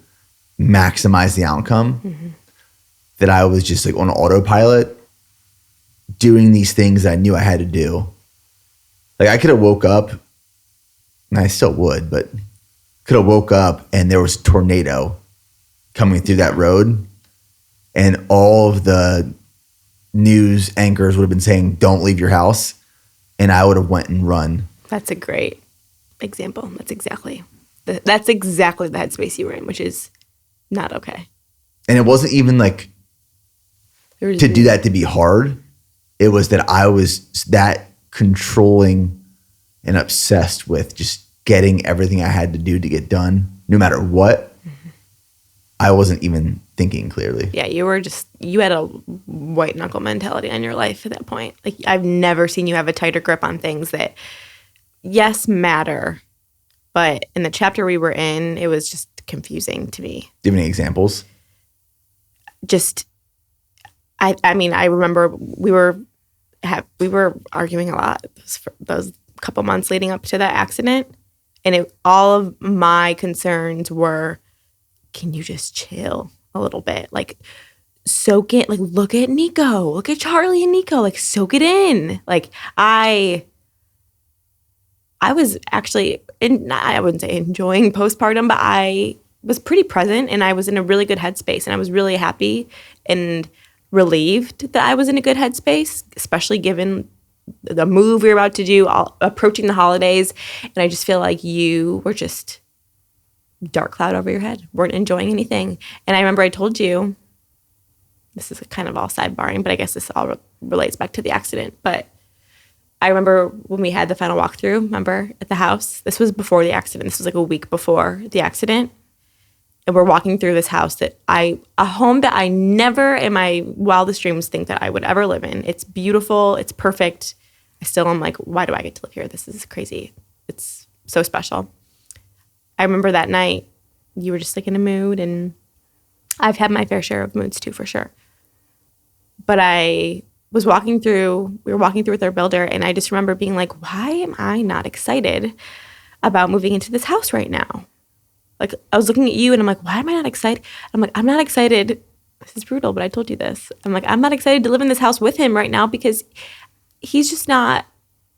maximize the outcome that I was just like on autopilot doing these things that I knew I had to do. Like, I could have woke up, and I still would, but could have woke up and there was a tornado coming through that road and all of the news anchors would have been saying, don't leave your house. And I would have went and run. That's a great example. That's exactly the headspace you were in, which is not okay. And it wasn't even like to do that to be hard. It was that I was that controlling and obsessed with just getting everything I had to do to get done, no matter what. Mm-hmm. I wasn't even thinking clearly. Yeah, you had a white knuckle mentality on your life at that point. Like, I've never seen you have a tighter grip on things that, yes, matter. But in the chapter we were in, it was just confusing to me. Do you have any examples? I mean, I remember we were arguing a lot those couple months leading up to that accident. And all of my concerns were, can you just chill a little bit? Like, soak it. Like, look at Niko. Look at Charlie and Niko. Like, soak it in. Like, I was actually, I wouldn't say enjoying postpartum, but I was pretty present and I was in a really good headspace. And I was really happy and relieved that I was in a good headspace, especially given the move we were about to do, approaching the holidays. And I just feel like you were just dark cloud over your head, weren't enjoying anything. And I remember I told you, this is kind of all sidebarring, but I guess this all relates back to the accident. But I remember when we had the final walkthrough, remember, at the house? This was before the accident. This was like a week before the accident. And we're walking through this house a home that I never in my wildest dreams think that I would ever live in. It's beautiful. It's perfect. I still am like, why do I get to live here? This is crazy. It's so special. I remember that night you were just like in a mood, and I've had my fair share of moods too, for sure. But we were walking through with our builder, and I just remember being like, why am I not excited about moving into this house right now? Like, I was looking at you and I'm like, why am I not excited? I'm like, I'm not excited. This is brutal, but I told you this. I'm like, I'm not excited to live in this house with him right now because he's just not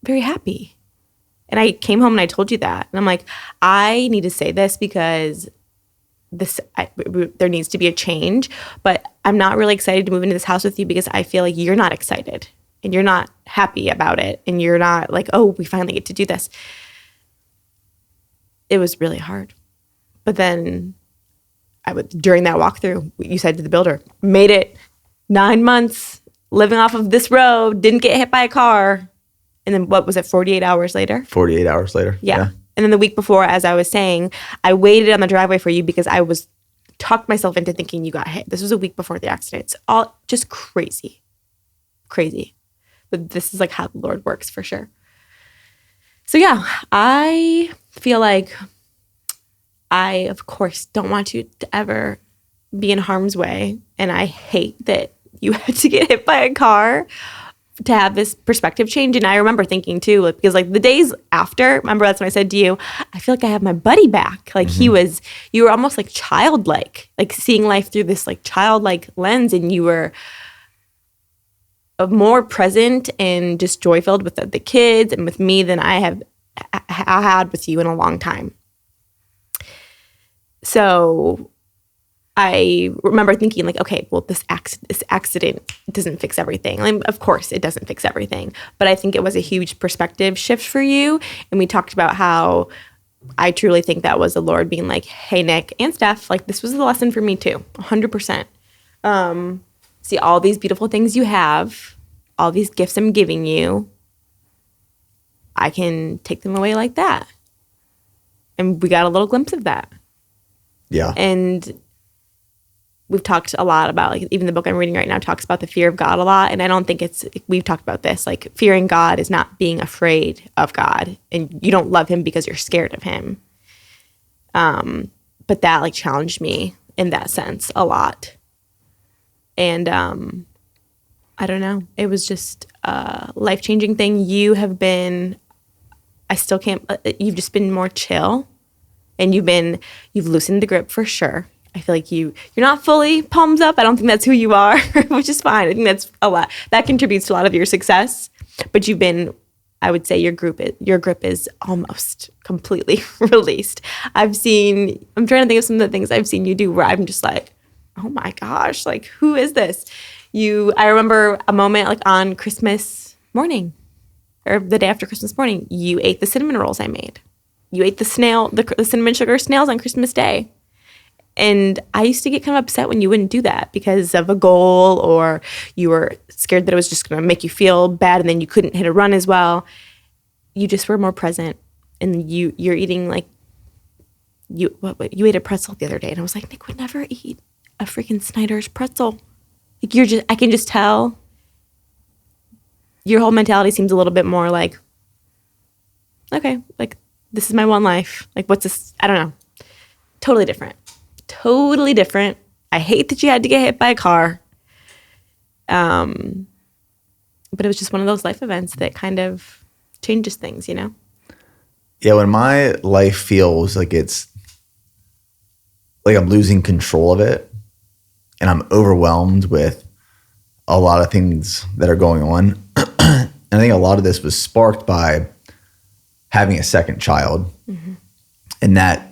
very happy. And I came home and I told you that. And I'm like, I need to say this because there needs to be a change. But I'm not really excited to move into this house with you because I feel like you're not excited and you're not happy about it. And you're not like, oh, we finally get to do this. It was really hard. But then during that walkthrough, you said to the builder, made it 9 months living off of this road, didn't get hit by a car. And then what was it, 48 hours later? 48 hours later. Yeah. And then the week before, as I was saying, I waited on the driveway for you because I talked myself into thinking you got hit. This was a week before the accident. It's all just crazy. Crazy. But this is like how the Lord works, for sure. So yeah, I feel like I, of course, don't want you to ever be in harm's way. And I hate that you had to get hit by a car to have this perspective change. And I remember thinking too, like, because like the days after, remember that's when I said to you, I feel like I have my buddy back. Like you were almost like childlike, like seeing life through this like childlike lens. And you were more present and just joy-filled with the kids and with me than I had with you in a long time. So I remember thinking like, okay, well, this accident doesn't fix everything. I mean, of course, it doesn't fix everything. But I think it was a huge perspective shift for you. And we talked about how I truly think that was the Lord being like, hey, Nick and Stef, like this was the lesson for me too, 100%. See all these beautiful things you have, all these gifts I'm giving you. I can take them away like that. And we got a little glimpse of that. Yeah. And we've talked a lot about, like, even the book I'm reading right now talks about the fear of God a lot. And I don't think we've talked about this, like fearing God is not being afraid of God. And you don't love him because you're scared of him. But that like challenged me in that sense a lot. And I don't know. It was just a life-changing thing. You have been, you've just been more chill. And you've loosened the grip for sure. I feel like you're not fully palms up. I don't think that's who you are, which is fine. I think that's a lot. That contributes to a lot of your success. But you've been, I would say your grip is almost completely released. I'm trying to think of some of the things I've seen you do where I'm just like, oh my gosh, like who is this? I remember a moment like on Christmas morning or the day after Christmas morning, you ate the cinnamon rolls I made. You ate the cinnamon sugar snails on Christmas Day. And I used to get kind of upset when you wouldn't do that because of a goal, or you were scared that it was just going to make you feel bad and then you couldn't hit a run as well. You just were more present, and you're eating like you ate a pretzel the other day, and I was like, Nick would never eat a freaking Snyder's pretzel. Like I can just tell your whole mentality seems a little bit more like, okay, like this is my one life. Like what's this? I don't know. Totally different. Totally different. I hate that you had to get hit by a car. But it was just one of those life events that kind of changes things, you know? Yeah, when my life feels like it's like I'm losing control of it and I'm overwhelmed with a lot of things that are going on. And I think a lot of this was sparked by having a second child, and that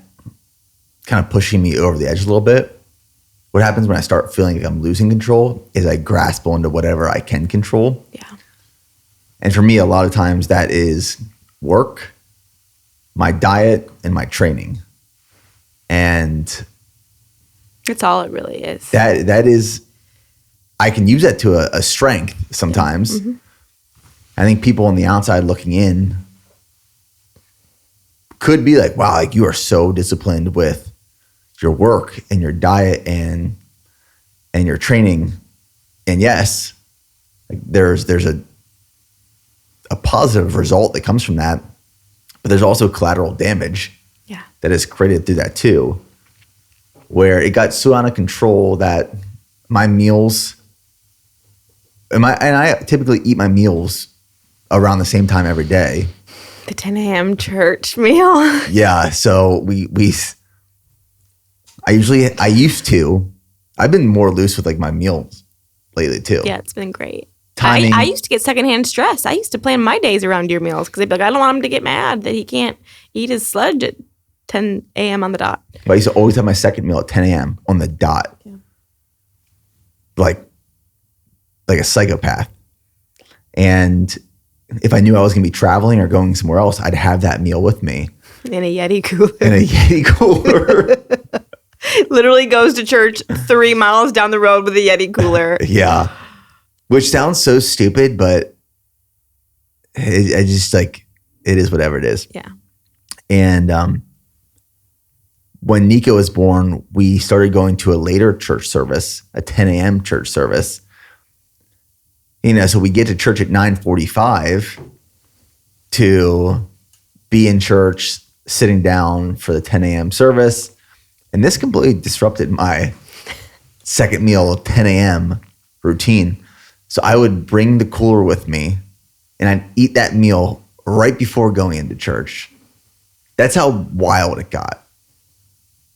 kind of pushing me over the edge a little bit. What happens when I start feeling like I'm losing control is I grasp onto whatever I can control. Yeah. And for me, a lot of times that is work, my diet, and my training. And that's all it really is. That is, I can use that to a strength sometimes. Mm-hmm. I think people on the outside looking in could be like, wow, like you are so disciplined with your work and your diet and your training. And yes, like there's a positive result that comes from that, but there's also collateral damage that is created through that too, where it got so out of control that my meals, and I typically eat my meals around the same time every day. The 10 a.m. church meal. Yeah. So I've been more loose with like my meals lately too. Yeah, it's been great. Timing. I used to get secondhand stress. I used to plan my days around your meals because I'd be like, I don't want him to get mad that he can't eat his sludge at 10 a.m. on the dot. But I used to always have my second meal at 10 a.m. on the dot. Yeah. Like a psychopath. And if I knew I was going to be traveling or going somewhere else, I'd have that meal with me. In a Yeti cooler. Literally goes to church 3 miles down the road with a Yeti cooler. Yeah. Which sounds so stupid, but I just like, it is whatever it is. Yeah. And when Niko was born, we started going to a later church service, a 10 a.m. church service. You know, so we get to church at 9:45 to be in church, sitting down for the 10 a.m. service. And this completely disrupted my second meal of 10 a.m. routine. So I would bring the cooler with me and I'd eat that meal right before going into church. That's how wild it got.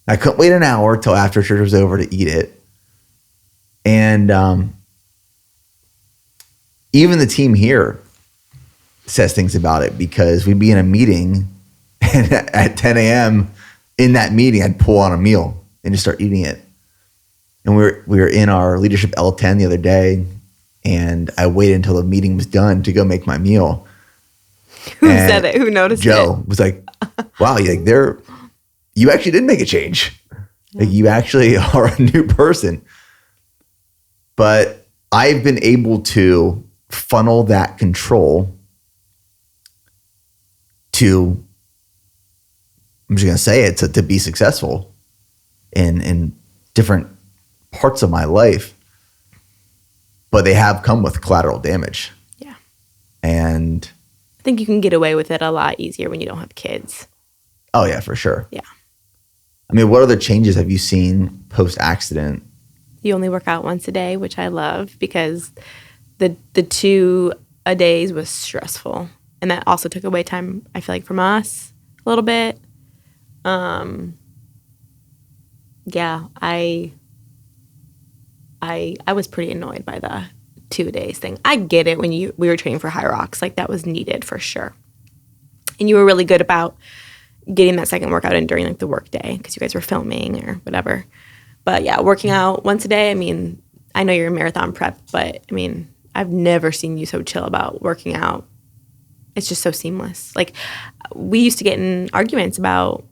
I couldn't wait an hour till after church was over to eat it. And even the team here says things about it because we'd be in a meeting and at 10 a.m. in that meeting, I'd pull on a meal and just start eating it. And we were in our leadership L10 the other day, and I waited until the meeting was done to go make my meal. Who said it? Who noticed Joe it? Joe was like, wow, you actually did make a change. Yeah. Like you actually are a new person. But I've been able to funnel that control to, I'm just going to say it, to be successful in different parts of my life. But they have come with collateral damage. Yeah. And I think you can get away with it a lot easier when you don't have kids. Oh, yeah, for sure. Yeah. I mean, what other changes have you seen post-accident? You only work out once a day, which I love because the 2 a days was stressful. And that also took away time, I feel like, from us a little bit. Yeah, I was pretty annoyed by the 2 days thing. I get it when we were training for High Rocks, like that was needed for sure. And you were really good about getting that second workout in during like the work day because you guys were filming or whatever. But yeah, working out once a day, I mean, I know you're in marathon prep, but I mean, I've never seen you so chill about working out. It's just so seamless. Like, we used to get in arguments about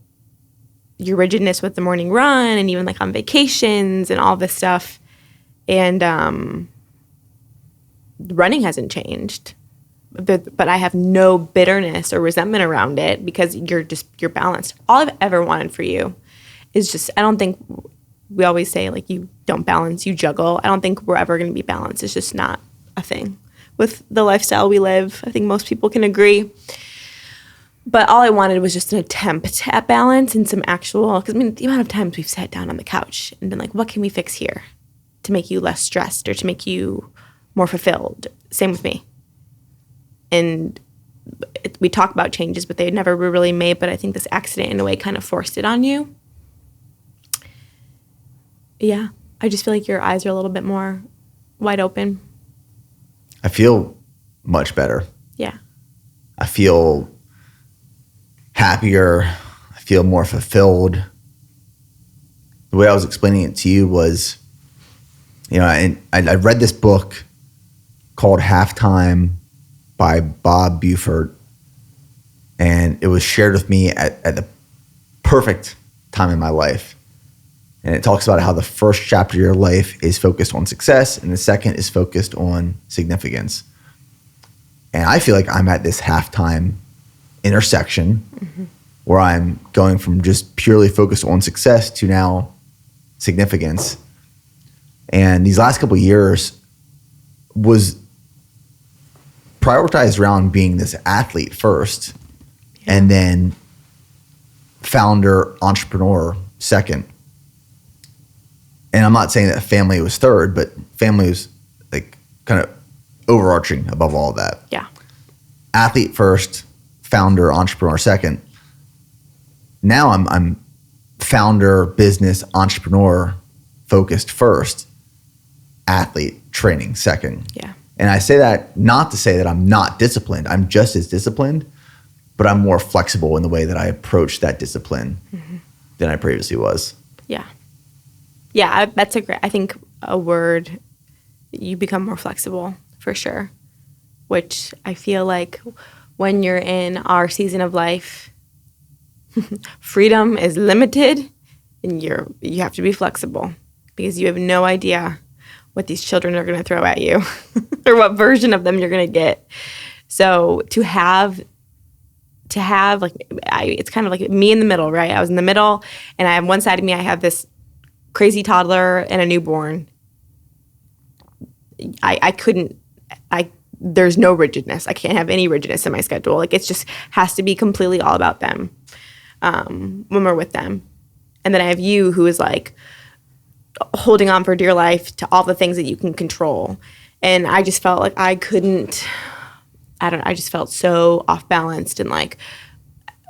your rigidness with the morning run and even like on vacations and all this stuff. And running hasn't changed. But I have no bitterness or resentment around it because you're balanced. All I've ever wanted for you is just, I don't think, we always say like you don't balance, you juggle. I don't think we're ever going to be balanced. It's just not a thing. With the lifestyle we live, I think most people can agree. But all I wanted was just an attempt at balance and some actual, because I mean, the amount of times we've sat down on the couch and been like, what can we fix here to make you less stressed or to make you more fulfilled? Same with me. And we talk about changes, but they never were really made. But I think this accident, in a way, kind of forced it on you. Yeah, I just feel like your eyes are a little bit more wide open. I feel much better. Yeah. I feel happier. I feel more fulfilled. The way I was explaining it to you was, you know, I read this book called Halftime by Bob Buford, and it was shared with me at the perfect time in my life. And it talks about how the first chapter of your life is focused on success and the second is focused on significance. And I feel like I'm at this halftime intersection where I'm going from just purely focused on success to now significance. And these last couple of years was prioritized around being this athlete first, and then founder, entrepreneur second. And I'm not saying that family was third, but family was like kind of overarching above all of that. Yeah. Athlete first, founder, entrepreneur second. Now I'm founder, business, entrepreneur focused first, athlete, training second. Yeah. And I say that not to say that I'm not disciplined. I'm just as disciplined, but I'm more flexible in the way that I approach that discipline than I previously was. Yeah. Yeah, that's I think a word, you become more flexible for sure, which I feel like when you're in our season of life, freedom is limited and you have to be flexible because you have no idea what these children are going to throw at you or what version of them you're going to get. So to have like, it's kind of like me in the middle, right? I was in the middle and I have one side of me, I have this crazy toddler and a newborn. There's no rigidness. I can't have any rigidness in my schedule. Like, it just has to be completely all about them when we're with them. And then I have you who is like holding on for dear life to all the things that you can control. And I just felt like I just felt so off balanced and like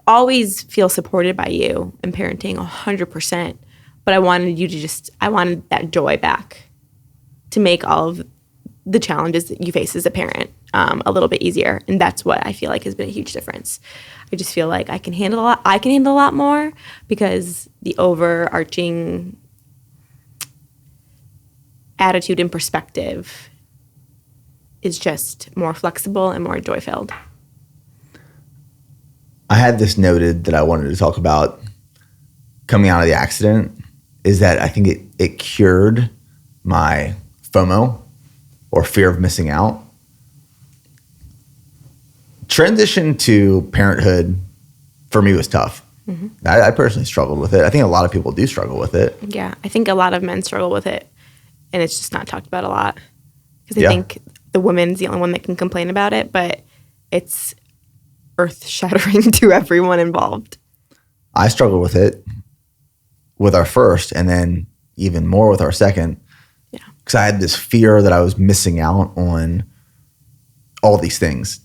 always feel supported by you in parenting 100%. But I wanted I wanted that joy back to make all of the challenges that you face as a parent a little bit easier. And that's what I feel like has been a huge difference. I just feel like I can handle a lot. I can handle a lot more because the overarching attitude and perspective is just more flexible and more joy-filled. I had this noted that I wanted to talk about coming out of the accident is that I think it cured my FOMO or fear of missing out. Transition to parenthood for me was tough. I personally struggled with it. I think a lot of people do struggle with it. Yeah, I think a lot of men struggle with it, and it's just not talked about a lot because I think the woman's the only one that can complain about it, but it's earth-shattering to everyone involved. I struggled with it with our first and then even more with our second. Yeah. Because I had this fear that I was missing out on all these things.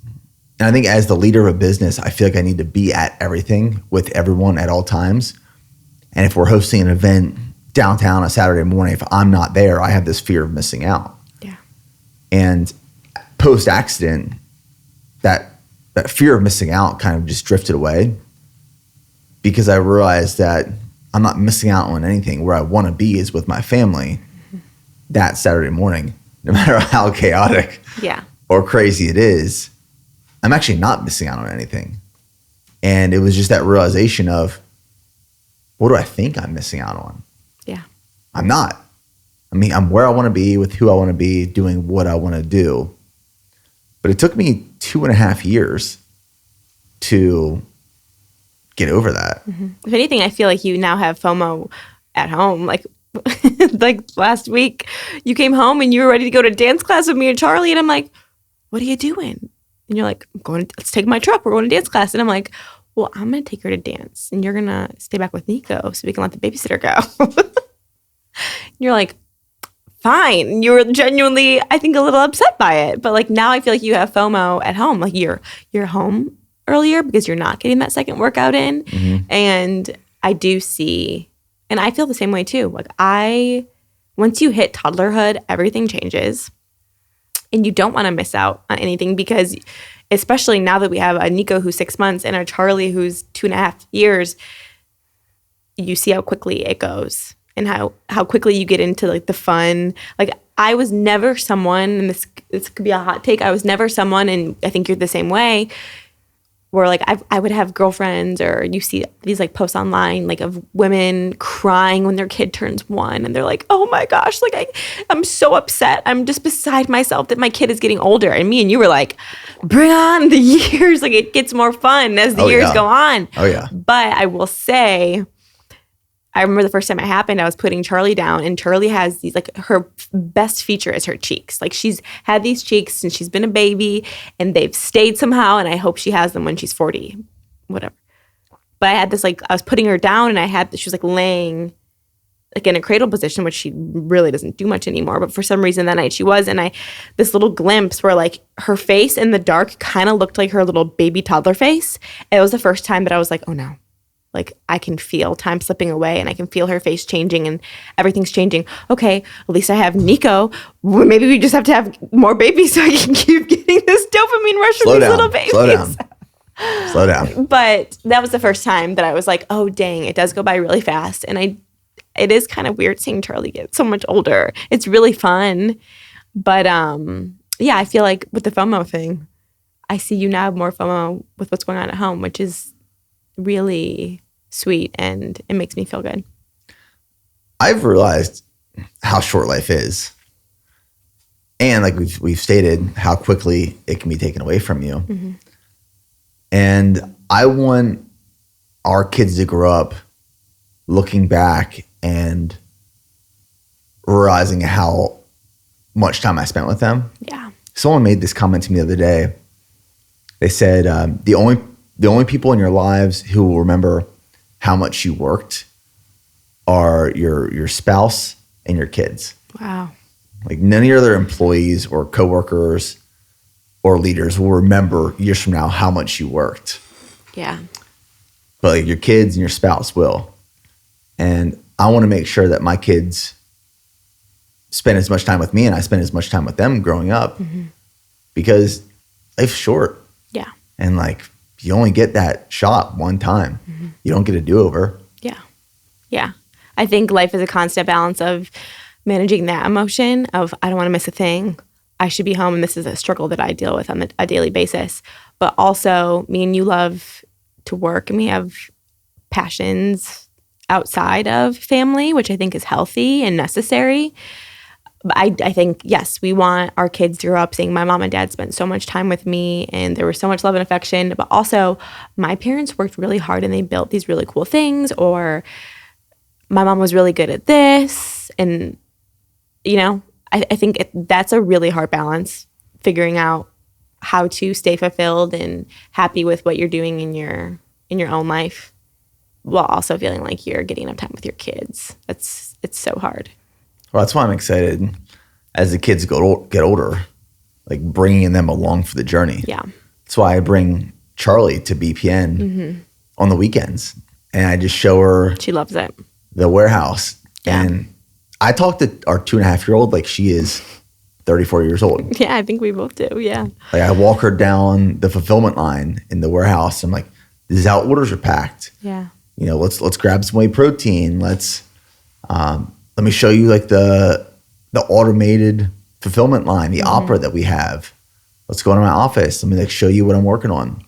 And I think as the leader of a business, I feel like I need to be at everything with everyone at all times. And if we're hosting an event downtown on a Saturday morning, if I'm not there, I have this fear of missing out. Yeah. And post-accident, that fear of missing out kind of just drifted away because I realized that I'm not missing out on anything. Where I want to be is with my family that Saturday morning, no matter how chaotic or crazy it is. I'm actually not missing out on anything. And it was just that realization of, what do I think I'm missing out on? Yeah. I'm not. I mean, I'm where I want to be with who I want to be, doing what I want to do. But it took me 2.5 years to get over that. Mm-hmm. If anything, I feel like you now have FOMO at home. Like last week, you came home and you were ready to go to dance class with me and Charlie. And I'm like, what are you doing? And you're like, let's take my truck. We're going to dance class. And I'm like, well, I'm going to take her to dance. And you're going to stay back with Niko so we can let the babysitter go. And you're like, fine. You were genuinely, I think, a little upset by it. But like now I feel like you have FOMO at home. Like you're home earlier because you're not getting that second workout in. Mm-hmm. And I do see, and I feel the same way too. Like once you hit toddlerhood, everything changes. And you don't want to miss out on anything because especially now that we have a Niko who's 6 months and a Charlie who's 2.5 years, you see how quickly it goes and how quickly you get into like the fun. Like I was never someone, and this could be a hot take, I was never someone, and I think you're the same way, where like I would have girlfriends, or you see these like posts online like of women crying when their kid turns 1 and they're like, oh my gosh, like I'm so upset. I'm just beside myself that my kid is getting older. And me and you were like, bring on the years. Like it gets more fun as the years go on. Oh yeah. But I will say, I remember the first time it happened, I was putting Charlie down, and Charlie has these, like, her best feature is her cheeks. Like, she's had these cheeks since she's been a baby, and they've stayed somehow, and I hope she has them when she's 40, whatever. But I had this, like, I was putting her down, and she was, like, laying, like, in a cradle position, which she really doesn't do much anymore. But for some reason that night she was, and this little glimpse where, like, her face in the dark kind of looked like her little baby toddler face. And it was the first time that I was like, oh, no. Like, I can feel time slipping away, and I can feel her face changing, and everything's changing. Okay, at least I have Niko. Maybe we just have to have more babies so I can keep getting this dopamine rush from these little babies. Slow down. But that was the first time that I was like, oh, dang, it does go by really fast. And it is kind of weird seeing Charlie get so much older. It's really fun. But, yeah, I feel like with the FOMO thing, I see you now have more FOMO with what's going on at home, which is really sweet, and it makes me feel good. I've realized how short life is, and like we've stated, how quickly it can be taken away from you. Mm-hmm. And I want our kids to grow up looking back and realizing how much time I spent with them. Yeah. Someone made this comment to me the other day. They said the only people in your lives who will remember how much you worked are your spouse and your kids. Wow. Like none of your other employees or coworkers or leaders will remember years from now how much you worked. Yeah. But like your kids and your spouse will. And I want to make sure that my kids spend as much time with me and I spend as much time with them growing up, mm-hmm. because life's short. Yeah. And like, you only get that shot one time. Mm-hmm. You don't get a do-over. Yeah. Yeah. I think life is a constant balance of managing that emotion of, I don't want to miss a thing. I should be home. And this is a struggle that I deal with on a daily basis. But also, me and you love to work, and we have passions outside of family, which I think is healthy and necessary. But I think, yes, we want our kids to grow up saying my mom and dad spent so much time with me and there was so much love and affection. But also, my parents worked really hard and they built these really cool things, or my mom was really good at this. And, you know, I think that's a really hard balance, figuring out how to stay fulfilled and happy with what you're doing in your own life, while also feeling like you're getting enough time with your kids. It's so hard. Well, that's why I'm excited as the kids get older, like bringing them along for the journey. Yeah. That's why I bring Charlie to BPN mm-hmm. on the weekends, and I just show her. She loves it. The warehouse. Yeah. And I talk to our 2.5-year-old like she is 34 years old. Yeah, I think we both do. Yeah. Like I walk her down the fulfillment line in the warehouse. I'm like, this is how orders are packed. Yeah. let's grab some whey protein. Let me show you like the automated fulfillment line, the opera that we have. Let's go into my office. Let me like show you what I'm working on.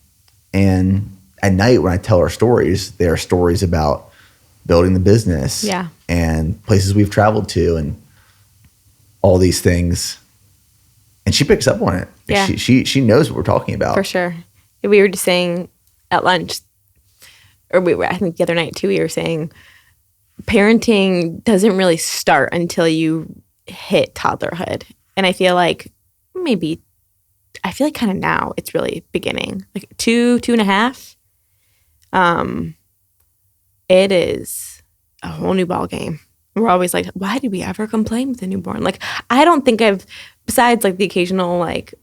And at night when I tell her stories, they are stories about building the business and places we've traveled to and all these things. And she picks up on it. Yeah. She knows what we're talking about. For sure. We were just saying at lunch, or I think the other night too, we were saying parenting doesn't really start until you hit toddlerhood. And I feel like kind of now it's really beginning. Like 2.5. It is a whole new ball game. We're always like, why did we ever complain with a newborn? Like, I don't think besides like the occasional like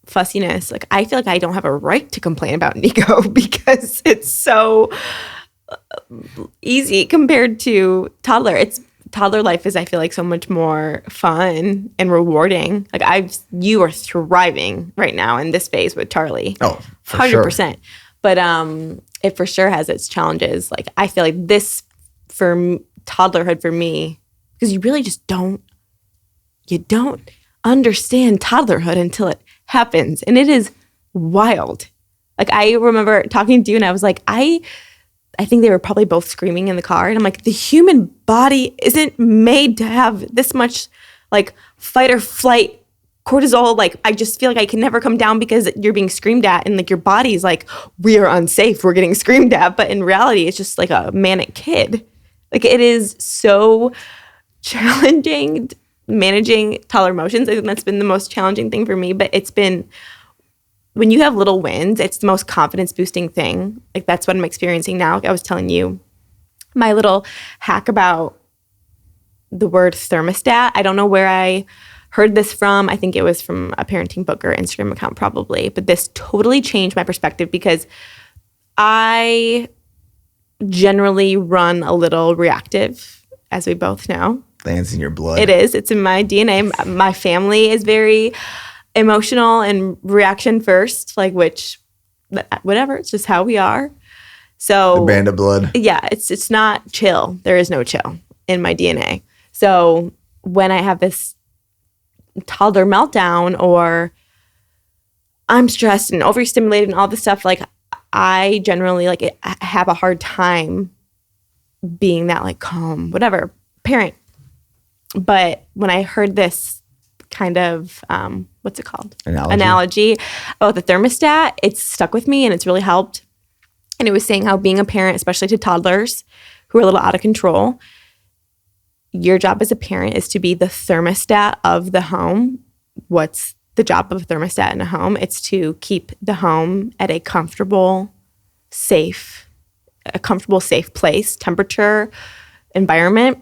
fussiness, like I feel like I don't have a right to complain about Niko because it's so easy compared to toddler. Toddler life is, I feel like, so much more fun and rewarding. Like you are thriving right now in this phase with Charlie. Oh, for 100%. Sure. But it for sure has its challenges. Like I feel like this for toddlerhood for me, because you really just don't understand toddlerhood until it happens. And it is wild. Like I remember talking to you and I was like, I think they were probably both screaming in the car. And I'm like, the human body isn't made to have this much like fight or flight cortisol. Like I just feel like I can never come down because you're being screamed at and like your body's like, we are unsafe, we're getting screamed at. But in reality, it's just like a manic kid. Like it is so challenging managing toddler emotions. I think that's been the most challenging thing for me. But it's been, when you have little wins, it's the most confidence boosting thing. Like that's what I'm experiencing now. I was telling you my little hack about the word thermostat. I don't know where I heard this from. I think it was from a parenting book or Instagram account probably. But this totally changed my perspective because I generally run a little reactive, as we both know. Lands in your blood. It is. It's in my DNA. My family is very emotional and reaction first, like whatever. It's just how we are. So the band of blood. Yeah, it's not chill. There is no chill in my DNA. So when I have this toddler meltdown or I'm stressed and overstimulated and all this stuff, like I generally I have a hard time being that like calm, whatever, parent. But when I heard this kind of, what's it called? Analogy about the thermostat, it's stuck with me and it's really helped. And it was saying how being a parent, especially to toddlers who are a little out of control, your job as a parent is to be the thermostat of the home. What's the job of a thermostat in a home? It's to keep the home at a comfortable, safe place, temperature, environment.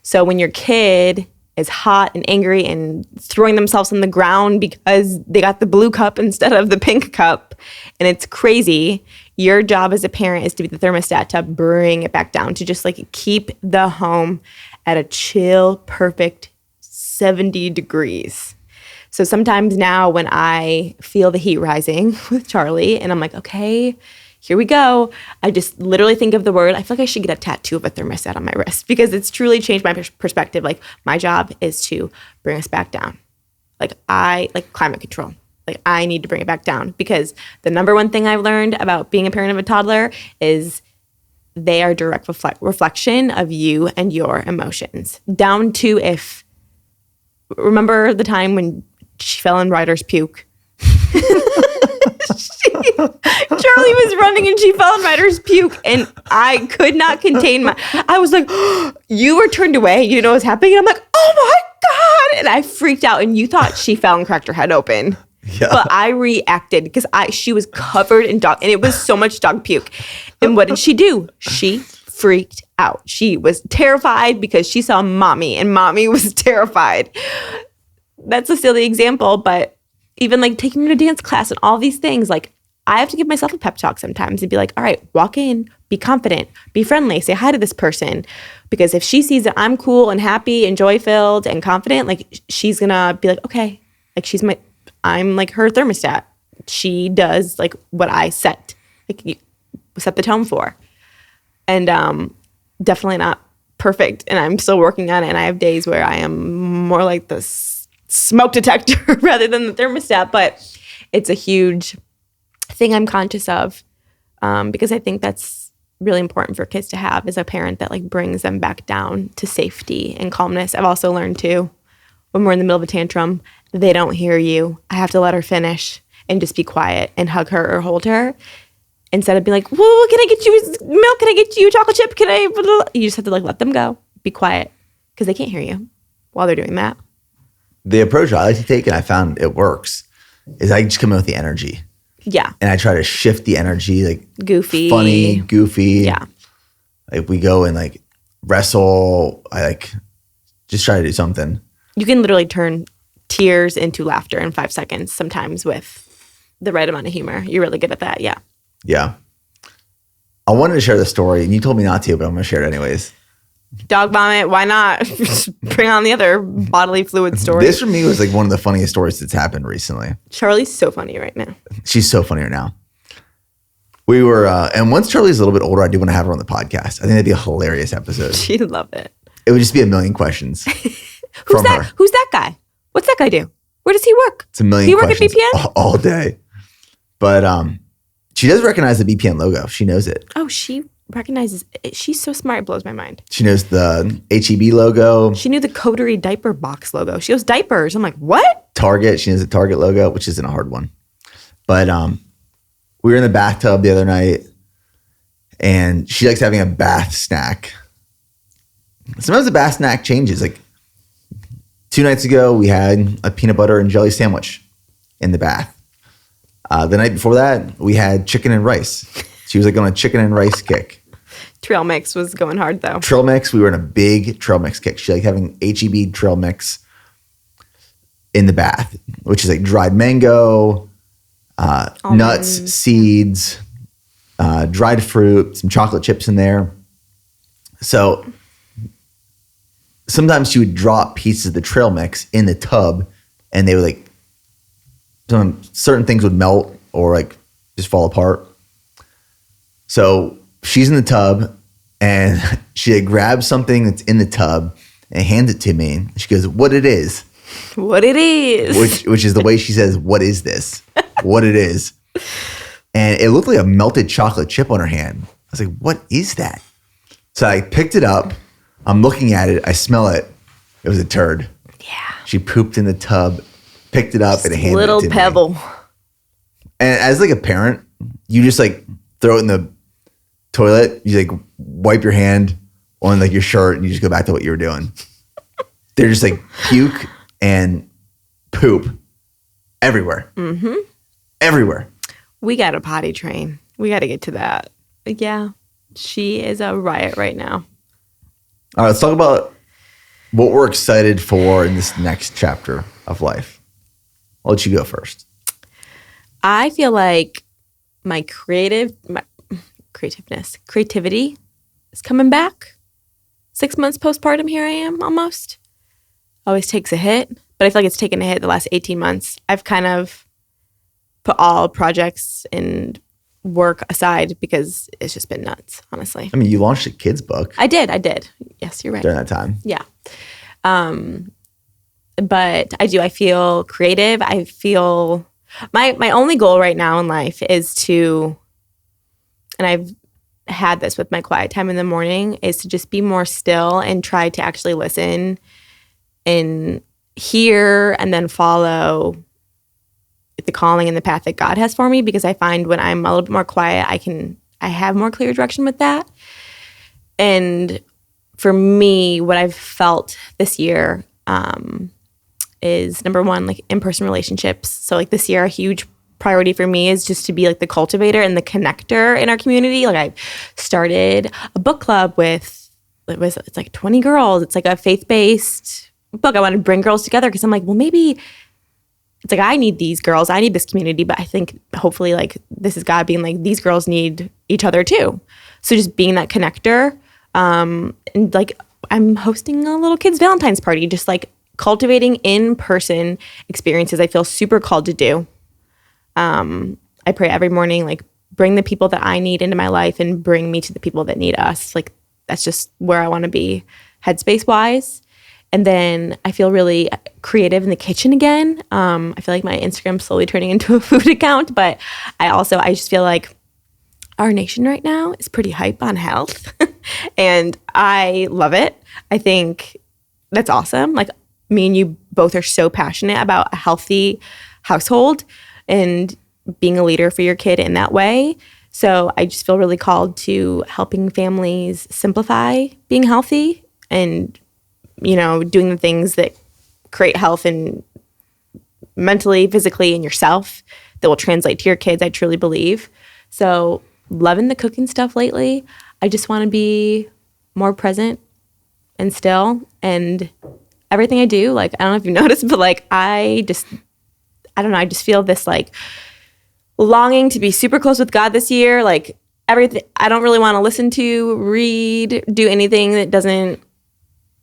So when your kid is hot and angry and throwing themselves on the ground because they got the blue cup instead of the pink cup, and it's crazy, your job as a parent is to be the thermostat to bring it back down, to just keep the home at a chill, perfect 70 degrees. So sometimes now when I feel the heat rising with Charlie and I'm like, okay, here we go, I just literally think of the word. I feel like I should get a tattoo of a thermostat on my wrist because it's truly changed my perspective. Like my job is to bring us back down. Like climate control. Like I need to bring it back down because the number one thing I've learned about being a parent of a toddler is they are direct reflection of you and your emotions. Down to remember the time when she fell in Ryder's puke? Charlie was running and she fell in Ryder's puke and I could not contain I was like, you were turned away. You know what's happening? And I'm like, oh my God. And I freaked out and you thought she fell and cracked her head open. Yeah. But I reacted because she was covered in dog and it was so much dog puke. And what did she do? She freaked out. She was terrified because she saw mommy and mommy was terrified. That's a silly example, but even taking her to dance class and all these things, I have to give myself a pep talk sometimes and be like, all right, walk in, be confident, be friendly, say hi to this person. Because if she sees that I'm cool and happy and joy-filled and confident, she's gonna be like, okay, I'm her thermostat. She does what I set the tone for. And definitely not perfect. And I'm still working on it. And I have days where I am more like the smoke detector rather than the thermostat. But it's a huge thing I'm conscious of because I think that's really important for kids to have as a parent that like brings them back down to safety and calmness. I've also learned too, when we're in the middle of a tantrum, they don't hear you. I have to let her finish and just be quiet and hug her or hold her instead of being like, well, can I get you milk? Can I get you a chocolate chip? Can I? You just have to like let them go, be quiet because they can't hear you while they're doing that. The approach I like to take, and I found it works, is I just come in with the energy. Yeah. And I try to shift the energy, like goofy, funny, goofy. Yeah. Like we go and like wrestle. I like just try to do something. You can literally turn tears into laughter in 5 seconds sometimes with the right amount of humor. You're really good at that. Yeah. Yeah. I wanted to share the story, and you told me not to, but I'm going to share it anyways. Dog vomit, why not? Just bring on the other bodily fluid story. This for me was like one of the funniest stories that's happened recently. Charlie's so funny right now. She's so funny right now. We were, and once Charlie's a little bit older, I do want to have her on the podcast. I think that'd be a hilarious episode. She'd love it. It would just be a million questions. Who's that? Her. Who's that guy? What's that guy do? Where does he work? It's a million. He work at BPN all day. But she does recognize the BPN logo. She knows it. Oh, she recognizes it. She's so smart. It blows my mind. She knows the HEB logo. She knew the Coterie diaper box logo. She goes diapers. I'm like, what? Target. She knows the Target logo, which isn't a hard one. But we were in the bathtub the other night, and she likes having a bath snack. Sometimes the bath snack changes. Like 2 nights ago, we had a peanut butter and jelly sandwich in the bath. The night before that, we had chicken and rice. She was like on a chicken and rice kick. Trail mix was going hard though. Trail mix, we were in a big trail mix kick. She liked having HEB trail mix in the bath, which is like dried mango, nuts, seeds, dried fruit, some chocolate chips in there. So sometimes she would drop pieces of the trail mix in the tub, and they would like, certain things would melt or like just fall apart. So she's in the tub, and she like grabs something that's in the tub and hands it to me. She goes, "What it is?" What it is. Which is the way she says, "What is this?" What it is. And it looked like a melted chocolate chip on her hand. I was like, "What is that?" So I picked it up. I'm looking at it. I smell it. It was a turd. Yeah. She pooped in the tub, picked it up, and handed it to me. Little pebble. And as like a parent, you just like throw it in the toilet. You like wipe your hand on like your shirt, and you just go back to what you were doing. They're just like puke and poop everywhere. Mm-hmm. Everywhere. We got a potty train. We got to get to that. But yeah, she is a riot right now. All right, let's talk about what we're excited for in this next chapter of life. I'll let you go first. I feel like my creativity is coming back. 6 months postpartum, here I am almost. Always takes a hit, but I feel like it's taken a hit the last 18 months. I've kind of put all projects and work aside because it's just been nuts, honestly. I mean, you launched a kid's book. I did. Yes, you're right. During that time. Yeah. But I feel creative. I feel my only goal right now in life is to, and I've had this with my quiet time in the morning, is to just be more still and try to actually listen and hear and then follow the calling and the path that God has for me, because I find when I'm a little bit more quiet, I have more clear direction with that. And for me, what I've felt this year is number one, like in-person relationships. So like this year, a huge priority for me is just to be like the cultivator and the connector in our community. Like I started a book club with, it's like 20 girls. It's like a faith-based book. I want to bring girls together because I'm like, well, maybe it's like I need these girls. I need this community. But I think hopefully like this is God being like, these girls need each other too. So just being that connector. And like I'm hosting a little kids' Valentine's party, just like cultivating in-person experiences I feel super called to do. I pray every morning, like bring the people that I need into my life and bring me to the people that need us. Like, that's just where I want to be headspace wise. And then I feel really creative in the kitchen again. I feel like my Instagram's slowly turning into a food account, but I just feel like our nation right now is pretty hype on health and I love it. I think that's awesome. Like, me and you both are so passionate about a healthy household and being a leader for your kid in that way. So I just feel really called to helping families simplify being healthy and, doing the things that create health and mentally, physically, and yourself that will translate to your kids, I truly believe. So loving the cooking stuff lately. I just want to be more present and still, and everything I do, like, I don't know if you noticed, but like, I don't know, I just feel this like longing to be super close with God this year. Like, everything, I don't really want to listen to, read, do anything that doesn't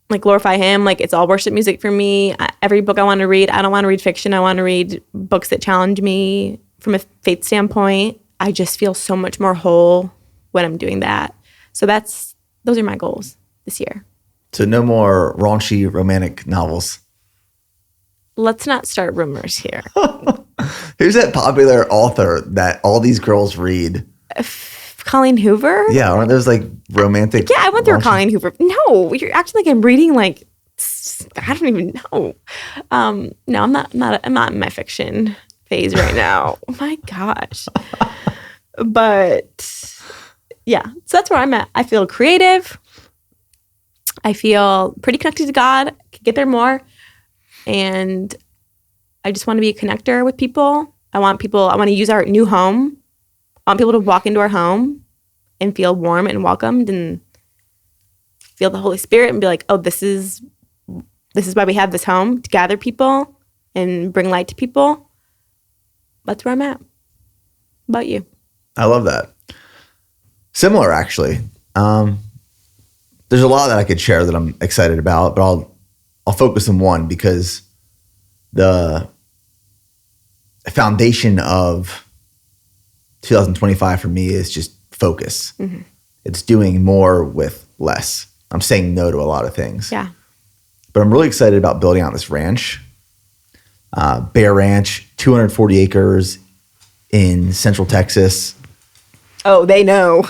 like glorify him. Like, it's all worship music for me. Every book I want to read, I don't want to read fiction. I want to read books that challenge me from a faith standpoint. I just feel so much more whole when I'm doing that. So those are my goals this year. So no more raunchy romantic novels. Let's not start rumors here. Who's that popular author that all these girls read? Colleen Hoover? Yeah, aren't those like romantic? Yeah, I went through Colleen Hoover. No, you're acting like I'm reading like, I don't even know. No, I'm not in my fiction phase right now. Oh my gosh. But yeah, so that's where I'm at. I feel creative. I feel pretty connected to God. I could get there more. And I just want to be a connector with people. I want to use our new home. I want people to walk into our home and feel warm and welcomed and feel the Holy Spirit and be like, oh, this is why we have this home, to gather people and bring light to people. That's where I'm at. How about you? I love that. Similar, actually. There's a lot that I could share that I'm excited about, but I'll focus on one because the foundation of 2025 for me is just focus. Mm-hmm. It's doing more with less. I'm saying no to a lot of things. Yeah. But I'm really excited about building out this ranch. Bear Ranch, 240 acres in Central Texas. Oh, they know.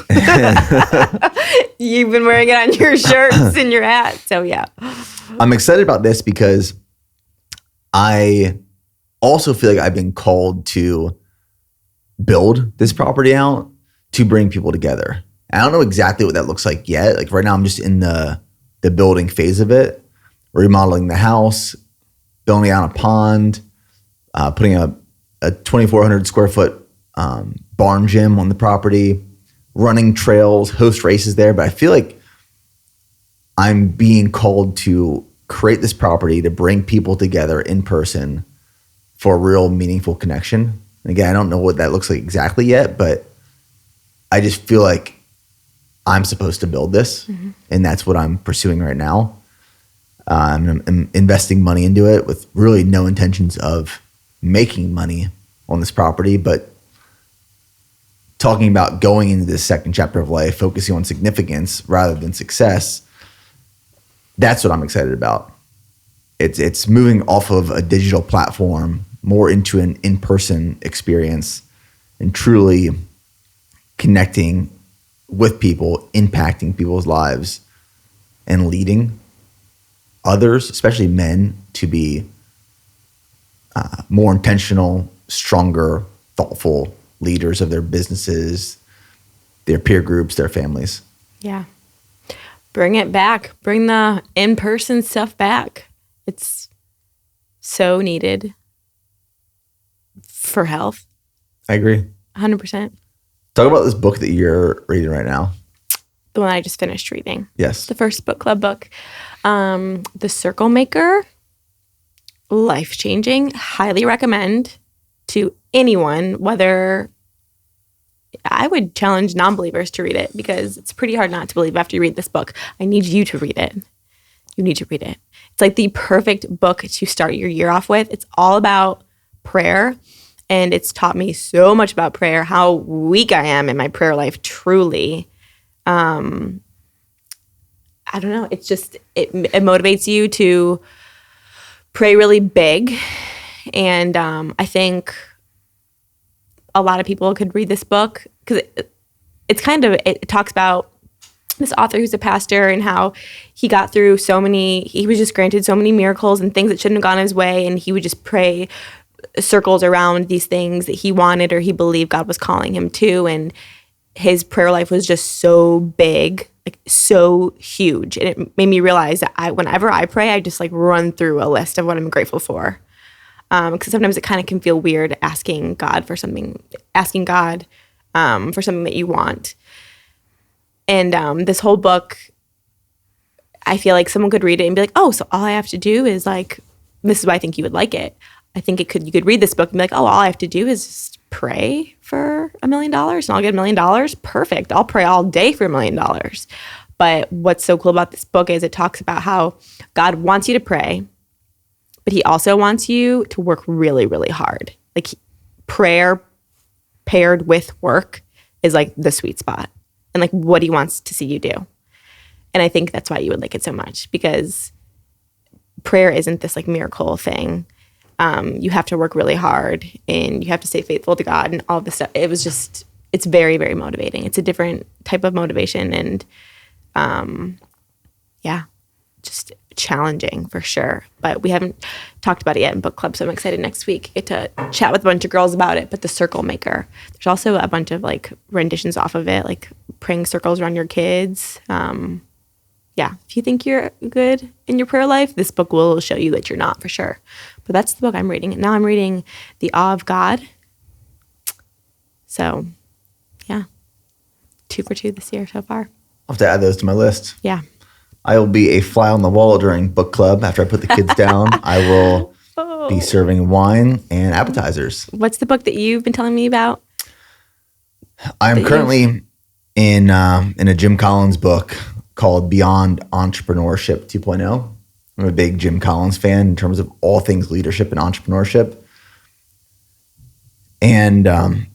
You've been wearing it on your shirts and your hat. So yeah. I'm excited about this because I also feel like I've been called to build this property out to bring people together. I don't know exactly what that looks like yet. Like right now I'm just in the building phase of it, remodeling the house, building out a pond, putting a 2,400 square foot barn gym on the property, running trails, host races there. But I feel like I'm being called to create this property to bring people together in person for a real meaningful connection. And again, I don't know what that looks like exactly yet, but I just feel like I'm supposed to build this. Mm-hmm. And that's what I'm pursuing right now. I'm investing money into it with really no intentions of making money on this property, but talking about going into this second chapter of life, focusing on significance rather than success. That's what I'm excited about. It's moving off of a digital platform more into an in-person experience and truly connecting with people, impacting people's lives, and leading others, especially men, to be more intentional, stronger, thoughtful leaders of their businesses, their peer groups, their families. Yeah. Bring it back. Bring the in-person stuff back. It's so needed for health. I agree. 100%. Talk about this book that you're reading right now. The one I just finished reading. Yes. The first book club book. The Circle Maker. Life-changing. Highly recommend to anyone, whether I would challenge non-believers to read it because it's pretty hard not to believe after you read this book. I need you to read it. You need to read it. It's like the perfect book to start your year off with. It's all about prayer And it's taught me so much about prayer, how weak I am in my prayer life, truly. I don't know. It's just, it motivates you to pray really big. And I think a lot of people could read this book because it talks about this author who's a pastor and how he got through he was just granted so many miracles and things that shouldn't have gone his way. And he would just pray circles around these things that he wanted or he believed God was calling him to. And his prayer life was just so big, like so huge. And it made me realize that whenever I pray, I just like run through a list of what I'm grateful for. Because sometimes it kind of can feel weird asking God for something that you want. And this whole book, I feel like someone could read it and be like, oh, so all I have to do is like, this is why I think you would like it. I think you could read this book and be like, oh, all I have to do is just pray for $1 million and I'll get $1 million. Perfect. I'll pray all day for $1 million. But what's so cool about this book is it talks about how God wants you to pray, but he also wants you to work really, really hard. Like prayer paired with work is like the sweet spot and like what he wants to see you do. And I think that's why you would like it so much, because prayer isn't this like miracle thing. You have to work really hard and you have to stay faithful to God and all this stuff. It's very, very motivating. It's a different type of motivation and just challenging for sure. But we haven't talked about it yet in book club, so I'm excited next week get to chat with a bunch of girls about it. But The Circle Maker, there's also a bunch of like renditions off of it, like praying circles around your kids. If you think you're good in your prayer life, this book will show you that you're not for sure. But that's the book I'm reading. Now I'm reading The Awe of God. So, 2 for 2 this year so far. I'll have to add those to my list. Yeah. I will be a fly on the wall during book club. After I put the kids down, I will be serving wine and appetizers. What's the book that you've been telling me about? I'm currently in a Jim Collins book called Beyond Entrepreneurship 2.0. I'm a big Jim Collins fan in terms of all things leadership and entrepreneurship. And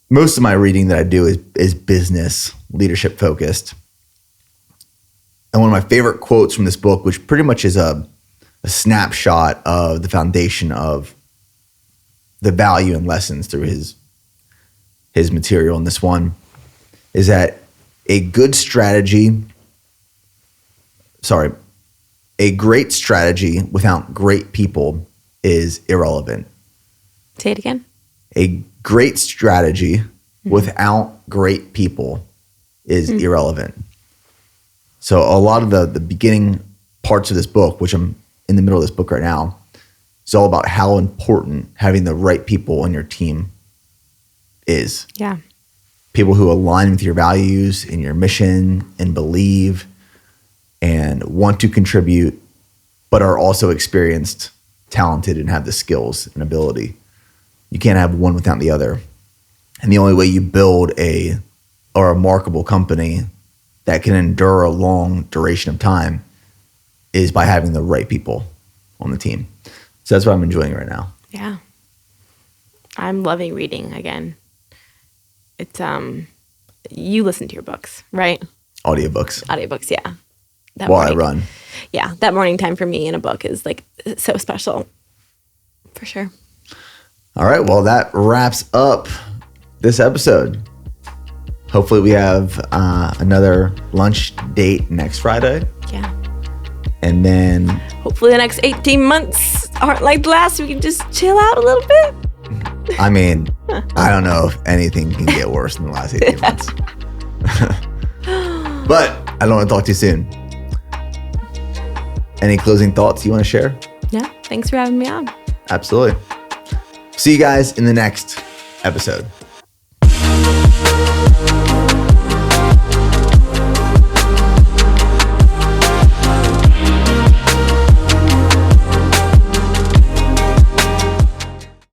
most of my reading that I do is business leadership focused. And one of my favorite quotes from this book, which pretty much is a snapshot of the foundation of the value and lessons through his material in this one, is that a great strategy without great people is irrelevant. Say it again. A great strategy without great people is irrelevant. So a lot of the beginning parts of this book, which I'm in the middle of this book right now, is all about how important having the right people on your team is. Yeah. People who align with your values and your mission and believe and want to contribute, but are also experienced, talented, and have the skills and ability. You can't have one without the other. And the only way you build a remarkable company that can endure a long duration of time is by having the right people on the team. So that's what I'm enjoying right now. Yeah. I'm loving reading again. It's you listen to your books, right? Audiobooks, yeah. While I run. Yeah, that morning time for me in a book is like so special, for sure. All right, well, that wraps up this episode. Hopefully we have another lunch date next Friday. Yeah. And then hopefully the next 18 months aren't like the last. We can just chill out a little bit. I mean, I don't know if anything can get worse than the last 18 months. But I don't want to talk too soon. Any closing thoughts you want to share? Yeah, thanks for having me on. Absolutely. See you guys in the next episode.